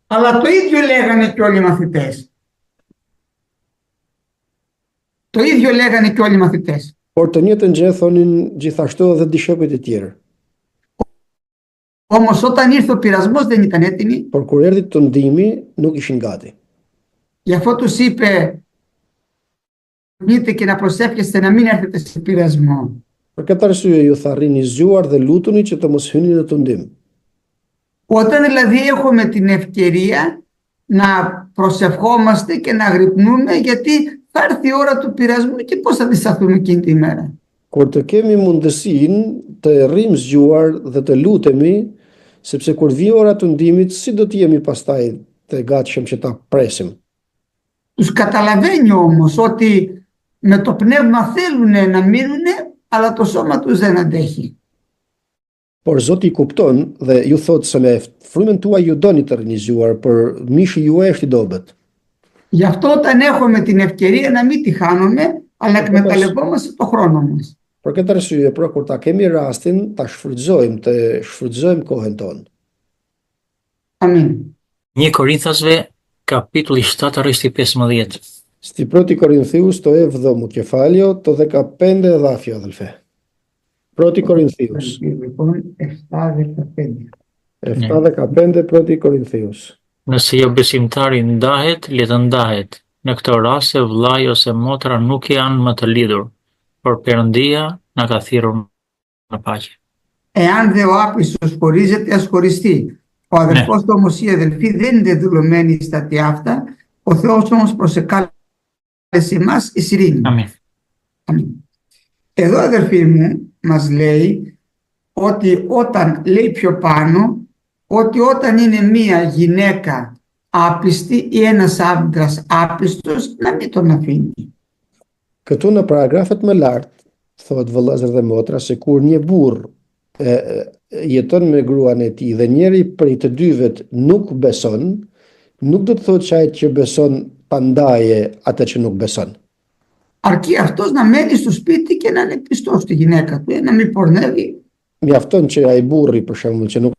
Αλλά το ίδιο λέγανε και όλοι οι μαθητές. Το ίδιο λέγανε και όλοι οι μαθητές. Por të njëjtën gjë thonin gjithashtu edhe dishepujt e tjerë. Όμως όταν ήρθε ο πειρασμός δεν ήταν έτοιμοι. Por kur erdhi tundimi, nuk ishin gati. Γι' αυτό τους είπε, μείνετε και να προσεύχεστε να μην έρθετε σε πειρασμό. Për këtë arsye ju tha rrini zgjuar dhe lutuni që të mos hyni në tundim. Όταν δηλαδή έχουμε την ευκαιρία να προσευχόμαστε και να γρυπνούμε, γιατί θα έρθει η ώρα του πειρασμού και πώς θα αντισταθούμε εκείνη τη μέρα. Kur të kemi mundësinë të rrim zgjuar dhe të lutemi, sepse kur vi ora e tundimit, si do të jemi pastaj të gatshëm që ta presim. Τους καταλαβαίνει όμως ότι με το πνεύμα θέλουν να μείνουν, αλλά το σώμα τους δεν αντέχει. Por Zoti i kupton dhe ju thot se me frymën tuaj ju doni të rini zgjuar, por mishi juaj është i dobët. Γι' αυτό όταν έχουμε την ευκαιρία να μην τη χάνουμε, αλλά να εκμεταλλευόμαστε το χρόνο μας. Për këtë arsye, pra kur ta kemi rastin, ta shfrytëzojmë kohën tonë. Amin. 1 Korinthasve, kapitulli 7, rresti 15. Sti proti Korinthius to 7ο κεφάλαιο, το 15 εδάφιο, αδελφέ. Πρώτη Κορινθίους. Λοιπόν, 7-15. 7-15 πρώτη Κορινθίους. Nëse jo besimtari ndahet, le të ndahet. Në këtë rast vllai ose motra nuk janë më të lidhur, por Perëndia na ka thirrur në paqe. Εάν δε ο άπιστος χωρίζεται, ας χωριστεί. Ο αδελφός του όμως ή η αδελφή δεν είναι δηλωμένη στα τι αυτά, ο Θεός όμως προσεκάλεσε εμάς εις ειρήνη. Amin. Αμήν. Εδώ αδελφοί μου μας λέει ότι όταν, λέει πιο πάνω, ότι όταν είναι μία γυναίκα άπιστη ή ένας άντρας άπιστος, να μην τον αφήνει. Këtu në paragrafet më lart, thotë vëllezër dhe motra, se kur një burr jeton me gruan e tij dhe njëri prej të dyve nuk beson, nuk do të thotë që ai që beson ta ndaje atë që nuk beson. Αρκεί αυτός να μένει στο σπίτι και να είναι πιστός στη γυναίκα του, να μην πορνεύει. Mjafton që ai burri për shembull që nuk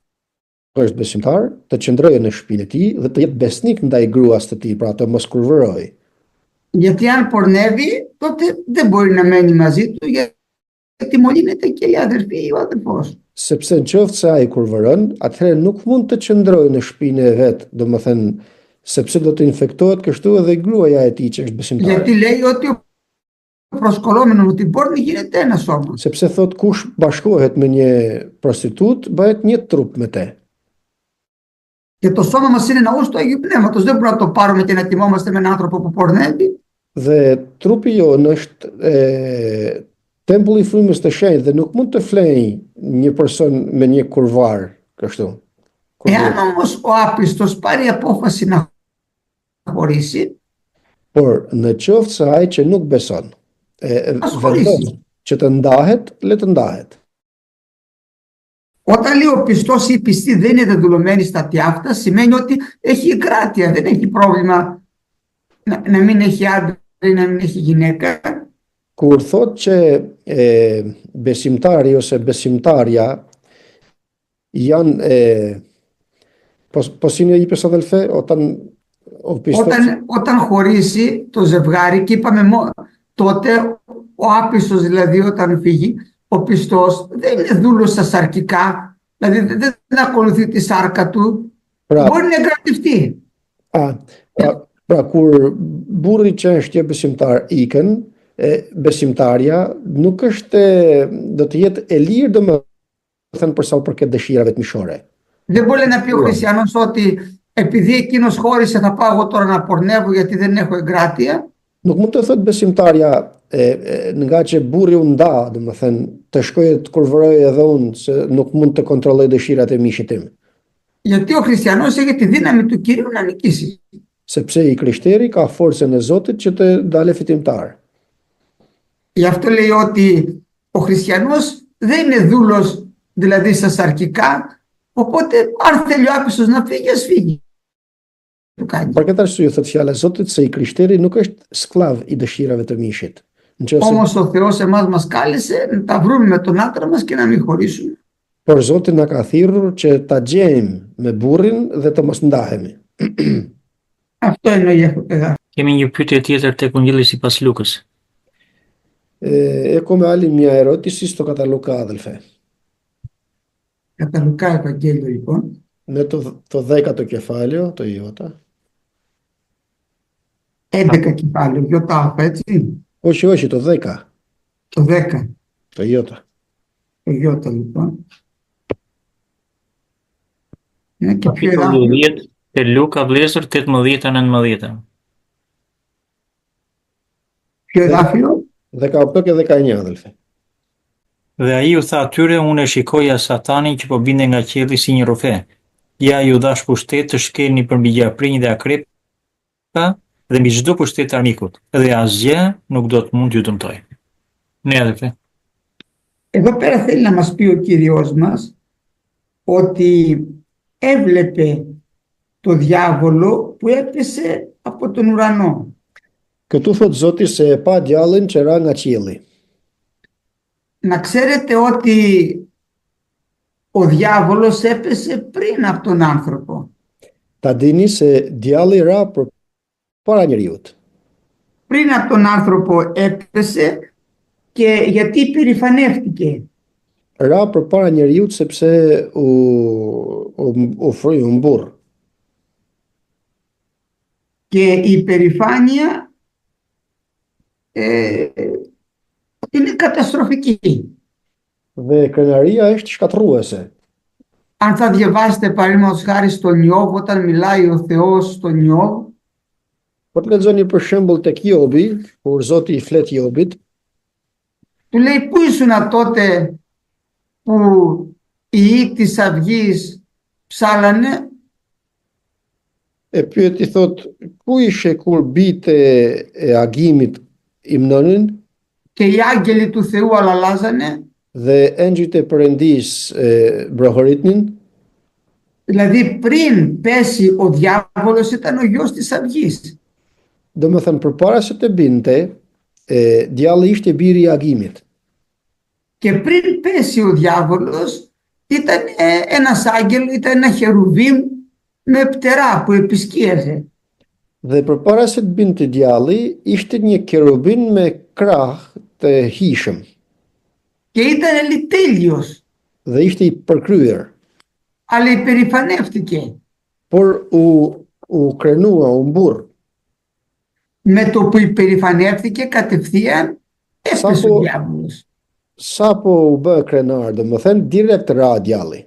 është besimtar, të qëndrojë në shtëpinë e tij dhe të jetë besnik ndaj gruas të tij, pra të mos kurvërojë. Γιατί αν πορνεύει, τότε δεν μπορεί να μένει μαζί του, γιατί μολύνεται και η αδερφή ή ο αδερφός. Sepse nëse ai kurvëron, atëherë nuk mund të qëndrojë në shtëpinë e vet, domethënë sepse do të infektohet kështu edhe gruaja e tij që është besimtar. Γιατί λέει ότι ο προσκολόμενος με την πόρνη γίνεται ένα σώμα. Sepse thot kush bashkohet me një prostitut, bëhet një trup me te. Και το σώμα μας είναι ναός του Αγίου Πνεύματος. Δεν μπορούμε να το πάρουμε και να κοιμόμαστε με έναν άνθρωπο που πορνεύει. Dhe trupi jonë është tempulli i frymës të shenjtë dhe nuk mund të flejë një person me një kurvar kështu. Εάν όμως ο άπιστος πάρει απόφαση να χωρίσει, Por në qoftë se ai që nuk beson, vendos që të ndahet, le të ndahet. όταν λέει ο πιστός ή η πιστή δεν είναι δεδουλωμένη στα τι αυτά, σημαίνει ότι έχει εγκράτεια, δεν έχει πρόβλημα να μην έχει άντρα ή να μην έχει γυναίκα. Kur thot që besimtari ose besimtarja janë po si një είπες αδελφέ, Όταν χωρίσει το ζευγάρι, και είπαμε τότε ο άπιστος δηλαδή όταν φύγει, ο πιστός δεν είναι δούλος στα σαρκικά, δηλαδή δεν ακολουθεί τη σάρκα του, μπορεί να εγκρατευτεί. Pra kur burri që është besimtar ikën, besimtarja nuk është do të jetë e lirë domethënë për sa u përket dëshirave të mishore. Δεν μπορεί να πει ο χριστιανός ότι επειδή εκείνος χώρισε θα πάω εγώ τώρα να πορνεύω γιατί δεν έχω εγκράτεια. Nuk mund të thotë besimtarja nga që burri u nda, domethënë, të shkojë të kurvoroj edhe unë se nuk mund të kontrolloj dëshirat e mishit tim. Γιατί ο χριστιανός έχει τη δύναμη του Κυρίου να νικήσει. Sepse i krishteri ka forcën e Zotit që të dalë fitimtar. Γι' αυτό λέει ότι ο χριστιανός δεν είναι δούλος, δηλαδή στα σαρκικά, οπότε αν θέλει ο άπιστος να φύγει, ας φύγει. Për këtë arsye thot fjala e Zotit se i krishteri nuk është sklav i dëshirave të mishit. Όμως ο Θεός εμάς μας κάλεσε να τα βρούμε με τον άντρα μας και να μην χωρίσουμε. Por Zoti na ka thirrur që ta gjejmë me burrin dhe të mos ndahemi. Αυτό εννοεί αυτό το εδάφιο. Kemi një pyetje tjetër tek Ungjilli sipas Lukës. E come άλλη μια ερώτηση στο κατά Λουκά, αδελφέ. Κατά Λουκά Ευαγγέλιο λοιπόν. Με το 10ο κεφάλαιο, το Ιώτα. 11 κεφάλαιο, Ιώτα, έτσι. Όχι, το 10. Το 10. Το Ιώτα. Το Ιώτα λοιπόν. Είναι και πιο Kapitulli 10 te Luka vlezër 18-19. Ποιο εδάφιο? 18 και 19, αδελφέ. Dhe ai u tha atyre, unë e shikoja Satanin që po binte nga qielli si një rufe. Ja ju dhash pushtet të shkelni përmbi gjaprinj dhe akrepa dhe mbi çdo pushtet të armikut, dhe asgjë nuk do të mund t'ju dëmtoj. Ναι, αδελφέ. Εδώ πέρα θέλει να μας πει ο Κύριος μας ότι έβλεπε το διάβολο που έπεσε από τον ουρανό. Këtu thot Zoti se e pa djallin që ra nga qielli. Να ξέρετε ότι ο διάβολος έπεσε πριν από τον άνθρωπο. Ta dini se djalli ra para njeriut. Πριν από τον άνθρωπο έπεσε και γιατί υπερηφανεύτηκε. Ra para njeriut sepse u fryi, u mburr. Και η υπερηφάνεια είναι καταστροφική. Dhe krenaria është shkatërruese. Αν θα διαβάσετε παραδείγματος χάρη στον Ιώβ, όταν μιλάει ο Θεός στον Ιώβ, Po të lexoni për shembull tek Jobi, kur Zoti i flet Jobit, του λέει πού ήσουν τότε που οι ιοί της αυγής ψάλανε? pyet i thot, ku ishe kur bite e agimit imnonin Και οι άγγελοι του Θεού αλαλάζανε? dhe engjëjt e Perëndis brohoritnin? Δηλαδή πριν πέσει ο διάβολος ήταν ο γιος της αυγής. Domethënë përpara se të binte, djalli ishte biri i agimit. Και πριν πέσει ο διάβολος ήταν ένας άγγελος, ήταν ένα χερουβίμ με πτερά που επισκίαζε. Dhe përpara se të binte djalli, ishte një kerubin me krah të hishëm Και ήταν τέλειος, dhe ishte i përkryer, αλλά υπερηφανεύτηκε. por u krenua, u mburr. Με το που υπερηφανεύτηκε κατευθείαν έπεσε ο διάβολος. Sapo u bë krenar, domethënë direkt ra djalli.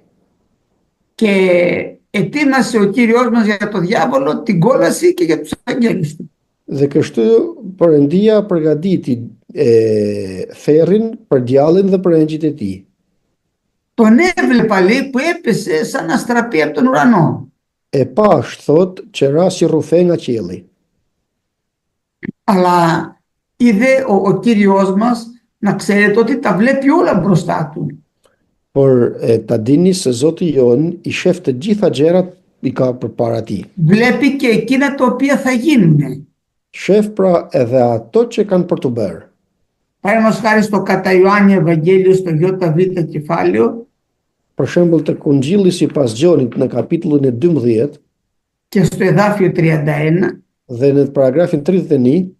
Και ετοίμασε ο Κύριος μας για το διάβολο την κόλαση και για τους αγγέλους του. Dhe kështu Perëndia përgatiti therrin për djallin dhe për engjëjt e tij. Τον έβλεπα λέει που έπεσε σαν αστραπή από τον ουρανό. E pash thot që ra si rrufe nga qielli. Αλλά είδε ο Κύριος μας, να ξέρετε ότι τα βλέπει όλα μπροστά του. Por ta dini se Zoti jon i shef të gjitha gjërat i ka përpara tij. Βλέπει και εκείνα τα οποία θα γίνουν. Shef pra edhe ato që kanë për të bërë. Παραδείγματος χάρη στο κατά Ιωάννη Ευαγγέλιο στο ΙΒ κεφάλαιο Për shembull tek Ungjilli sipas Gjonit në kapitullin e 12 και στο εδάφιο 31 dhe në paragrafin 31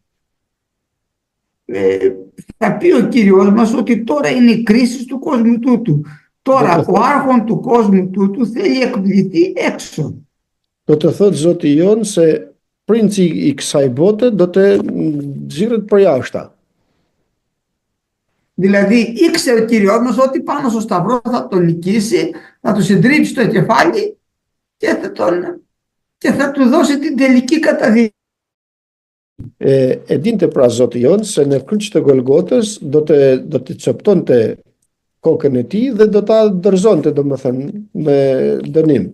θα πει ο Κύριος μας ότι τώρα είναι η κρίση του κόσμου τούτου. Τώρα ο άρχον του κόσμου τούτου θέλει εκπληθεί έξω. do të thotë Zoti jon se princi i kësaj bote do të nxirret për jashta. Δηλαδή ήξερε ο Κύριος μας ότι πάνω στο σταυρό θα τον νικήσει, θα του συντρίψει το κεφάλι και θα του δώσει την τελική καταδίκη. E dinte pra Zoti jon se në kryq të Golgotës do të coptonte kokën e tij dhe do ta dorëzonte, domethënë, me dënim.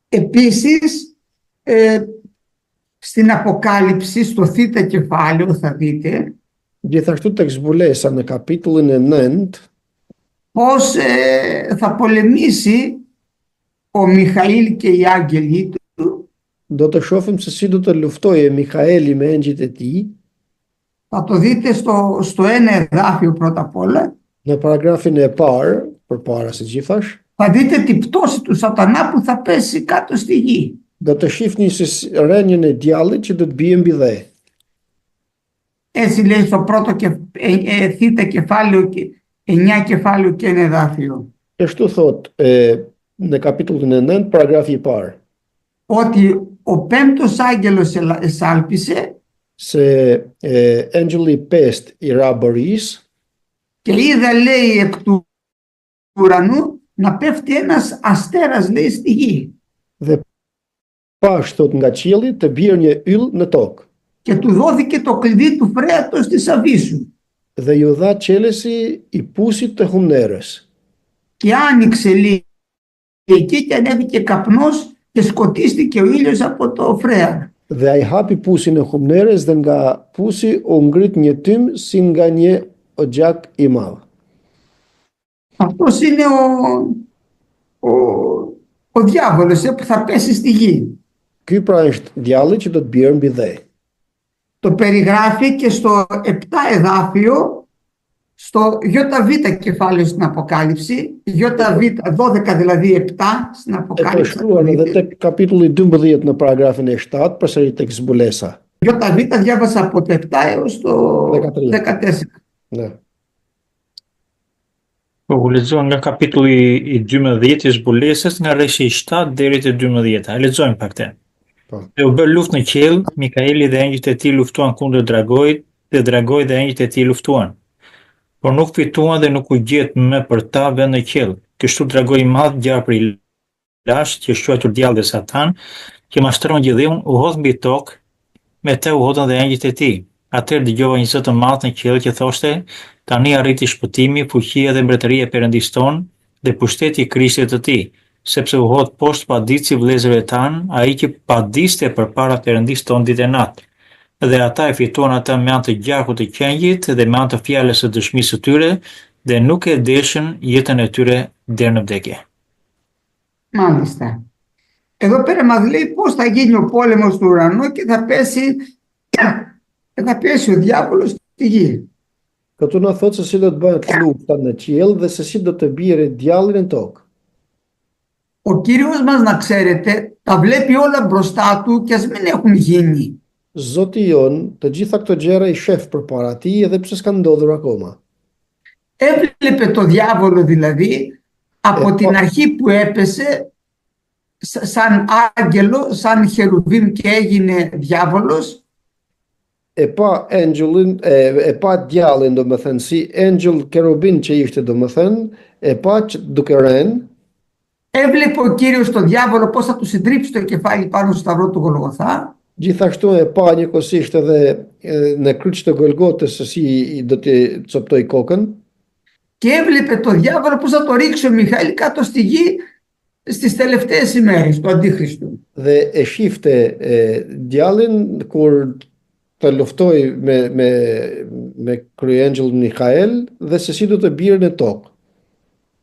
Επίσης, στην Αποκάλυψη, στο θήτα κεφάλαιο θα δείτε Gjithashtu tek zbulesa në kapitullin e 9 πώς θα πολεμήσει ο Μιχαήλ και οι άγγελοι του do të shohim se si do të luftojë Mikaeli me engjëjt e tij. Θα το δείτε στο ένα εδάφιο πρώτα απ' όλα. Në paragrafin e parë, përpara së gjithash, Θα δείτε την πτώση του σατανά που θα πέσει κάτω στη γη. do të shihni se rënjën e djallit që do të bie mbi dhe. Έτσι λέει στο πρώτο θήτα κεφάλαιο, 9 κεφάλαιο και ένα εδάφιο. E kështu thot në kapitullin e 9, paragrafi i parë, Ότι ο πέμπτος άγγελος εσάλπισε se engjëlli 5 i ra bëris και είδα, λέει, εκ του ουρανού να πέφτει ένας αστέρας, λέει, στη γη. dhe pash thot nga qielli të bjerë një yll në tokë. Και του δόθηκε το κλειδί του φρέατος της Αβύσσου. Dhe ju dha qelesi i pusit të humnerës. Και άνοιξε, λέει, εκεί και ανέβηκε καπνός και σκοτίστηκε ο ήλιος από το φρέαρ. Dhe ai hapi pusin e humnerës dhe nga pusi u ngrit një tym si nga një ogjak i madh. Αυτός είναι ο διάβολος που θα πέσει στη γη. Ky pra është djalli që do të bjerë mbi dhe. Το περιγράφει και στο 7 εδάφιο, στο ΙΒ κεφάλαιο στην Αποκάλυψη, ΙΒ 12 δηλαδή 7 στην E Αποκάλυψη. përshkruar edhe tek kapitulli 12 në paragrafin e 7, përsëri tek zbulesa. ΙΒ διάβασα από το 7 έως το 14. Ne. Po u lexoj nga kapitulli i 12 i zbulesës nga rreshi i 7 deri te 12. E lexojmë pak të. Po. Dhe u bë luftë në qiell, Mikaeli dhe engjëjt e tij luftuan kundër dragojit, dhe dragoi dhe engjëjt e tij luftuan. Por nuk fituan dhe nuk u gjet më për ta vend në qiell. Kështu dragoi i madh, gjarpri i lashtë, që është quajtur djalli dhe Satan, që mashtron gjithëun, u hodh mbi tokë, me të u hodhën dhe engjëjt e tij. Atëherë dëgjova një zë të madh në qiell që thoshte: Tani arriti shpëtimi, fuqia dhe mbretëria e Perëndis ton dhe pushteti i Krishtit të tij, sepse u hodh poshtë paditësi vëllezërve tan, ai që padiste përpara Perëndis ton ditë e natë. Dhe ata e fituan ata me anë të gjakut të qenjit dhe me anë të fjalës së dëshmisë së tyre dhe nuk e deshën jetën e tyre deri në vdekje. Μάλιστα. Εδώ πέρα μας λέει πώς θα γίνει ο πόλεμος του ουρανού και θα πέσει ο διάβολος στη γη. Këtu na thot se si do të bëhet lufta në qiell dhe se si do të bjerë djalli në tokë. Ο Κύριος μας, να ξέρετε, τα βλέπει όλα μπροστά του και ας μην έχουν γίνει. Zoti jon të gjitha këto gjëra i shef përpara tij edhe pse s'kan ndodhur akoma. Έβλεπε το διάβολο δηλαδή από την αρχή που έπεσε σαν άγγελο, σαν χερουβίμ και έγινε διάβολος. E pa djallin, domethënë, si engjëll kerubin që ishte, domethënë, e pa që duke rënë. Έβλεπε ο Κύριος το διάβολο πώς θα του συντρίψει το κεφάλι πάνω στο σταυρό του Γολγοθά. Gjithashtu e pa njëkohësisht edhe në kryq të Golgotës se si do të coptoi kokën. Και έβλεπε το διάβολο πώς θα το ρίξει ο Μιχαήλ κάτω στη γη στις τελευταίες ημέρες του Αντίχριστου. Dhe e shifte djallin kur të luftoi me kryengjëll Mikael dhe se si do të bjerë në tokë.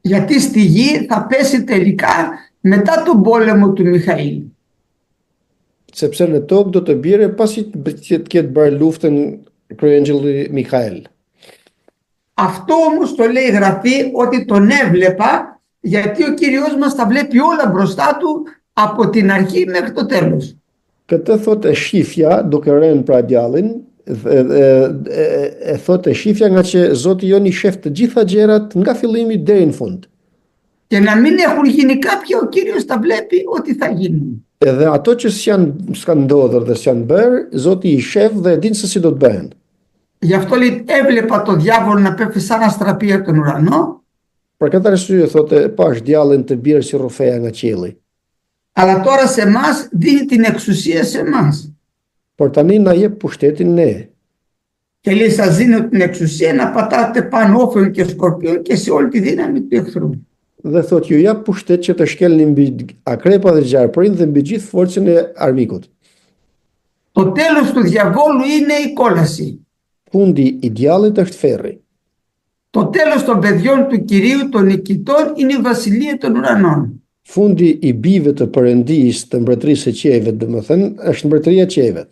Γιατί στη γη θα πέσει τελικά μετά τον πόλεμο του Μιχαήλ. Sepse në tokë do të bjerë pasi të ketë bërë luftën kryengjëlli Mikael. Αυτό όμως το λέει η Γραφή ότι τον έβλεπα, γιατί ο Κύριος μας τα βλέπει όλα μπροστά του από την αρχή μέχρι το τέλος. Këtë thotë shifja duke rënë pra djallin, e thotë shifja nga që Zoti jon i shef të gjitha gjërat nga fillimi deri në fund. Και να μην έχουν γίνει κάποια, ο Κύριος τα βλέπει ότι θα γίνουν. Edhe ato që s'kan ndodhur dhe s'janë bërë, Zoti i shef dhe e din se si do të bëhen. Γι' αυτό λέει έβλεπα το διάβολο να πέφτει σαν αστραπή από τον ουρανό, Për këtë arsye thotë pash djallin të bjerë si rrufeja nga qielli. αλλά τώρα σε εμάς δίνει την εξουσία σε εμάς. Por tani na jep pushtetin ne. Και λέει σας δίνω την εξουσία να πατάτε πάνω όφεων και σκορπιών και σε όλη τη δύναμη του εχθρού. Dhe thot ju jap pushtet që të shkelni mbi akrepa dhe gjarpërin dhe mbi gjithë forcën e armikut. Το τέλος του διαβόλου είναι η κόλαση. Fundi i djallit është ferri. Το τέλος των παιδιών του Κυρίου των νικητών είναι η βασιλεία των ουρανών. Fundi i bijve të Perëndisë të mbretërisë së qiejve, domethënë, është mbretëria e qiejve.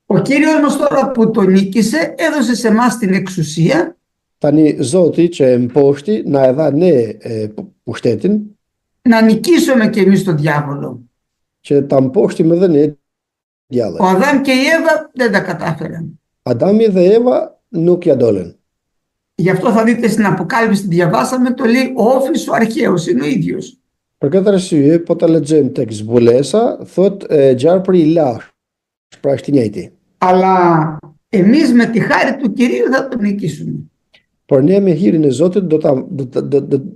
Ο Κύριος μας τώρα που τον νίκησε έδωσε σε εμάς την εξουσία Tani Zoti që e mposhti na e dha ne pushtetin να νικήσουμε και εμείς τον διάβολο. që ta mposhtim edhe ne djallin. Ο Αδάμ και η Εύα δεν τα κατάφεραν. Adami dhe Eva nuk ja dolën. Γι' αυτό θα δείτε στην Αποκάλυψη, διαβάσαμε, το λέει ο όφης ο αρχαίος, είναι ο ίδιος. Për këtë arsye, po ta lexojmë tek zbulesa, thot gjarpëri i lash, pra është i njëjti. Αλλά εμείς με τη χάρη του Κυρίου θα τον νικήσουμε. Por ne me hirin e Zotit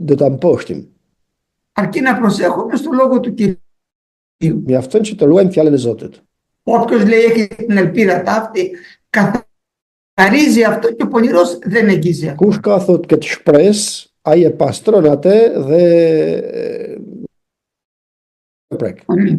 do ta mposhtim. Αρκεί να προσέχουμε στο λόγο του Κυρίου. Mjafton që të ruajmë fjalën e Zotit. Όποιος λέει έχει την ελπίδα ταύτη, καθαρίζει αυτό και ο πονηρός δεν εγγίζει αυτό. Kush ka thot këtë shpresë, ai e pastron atë dhe prek. Αμήν.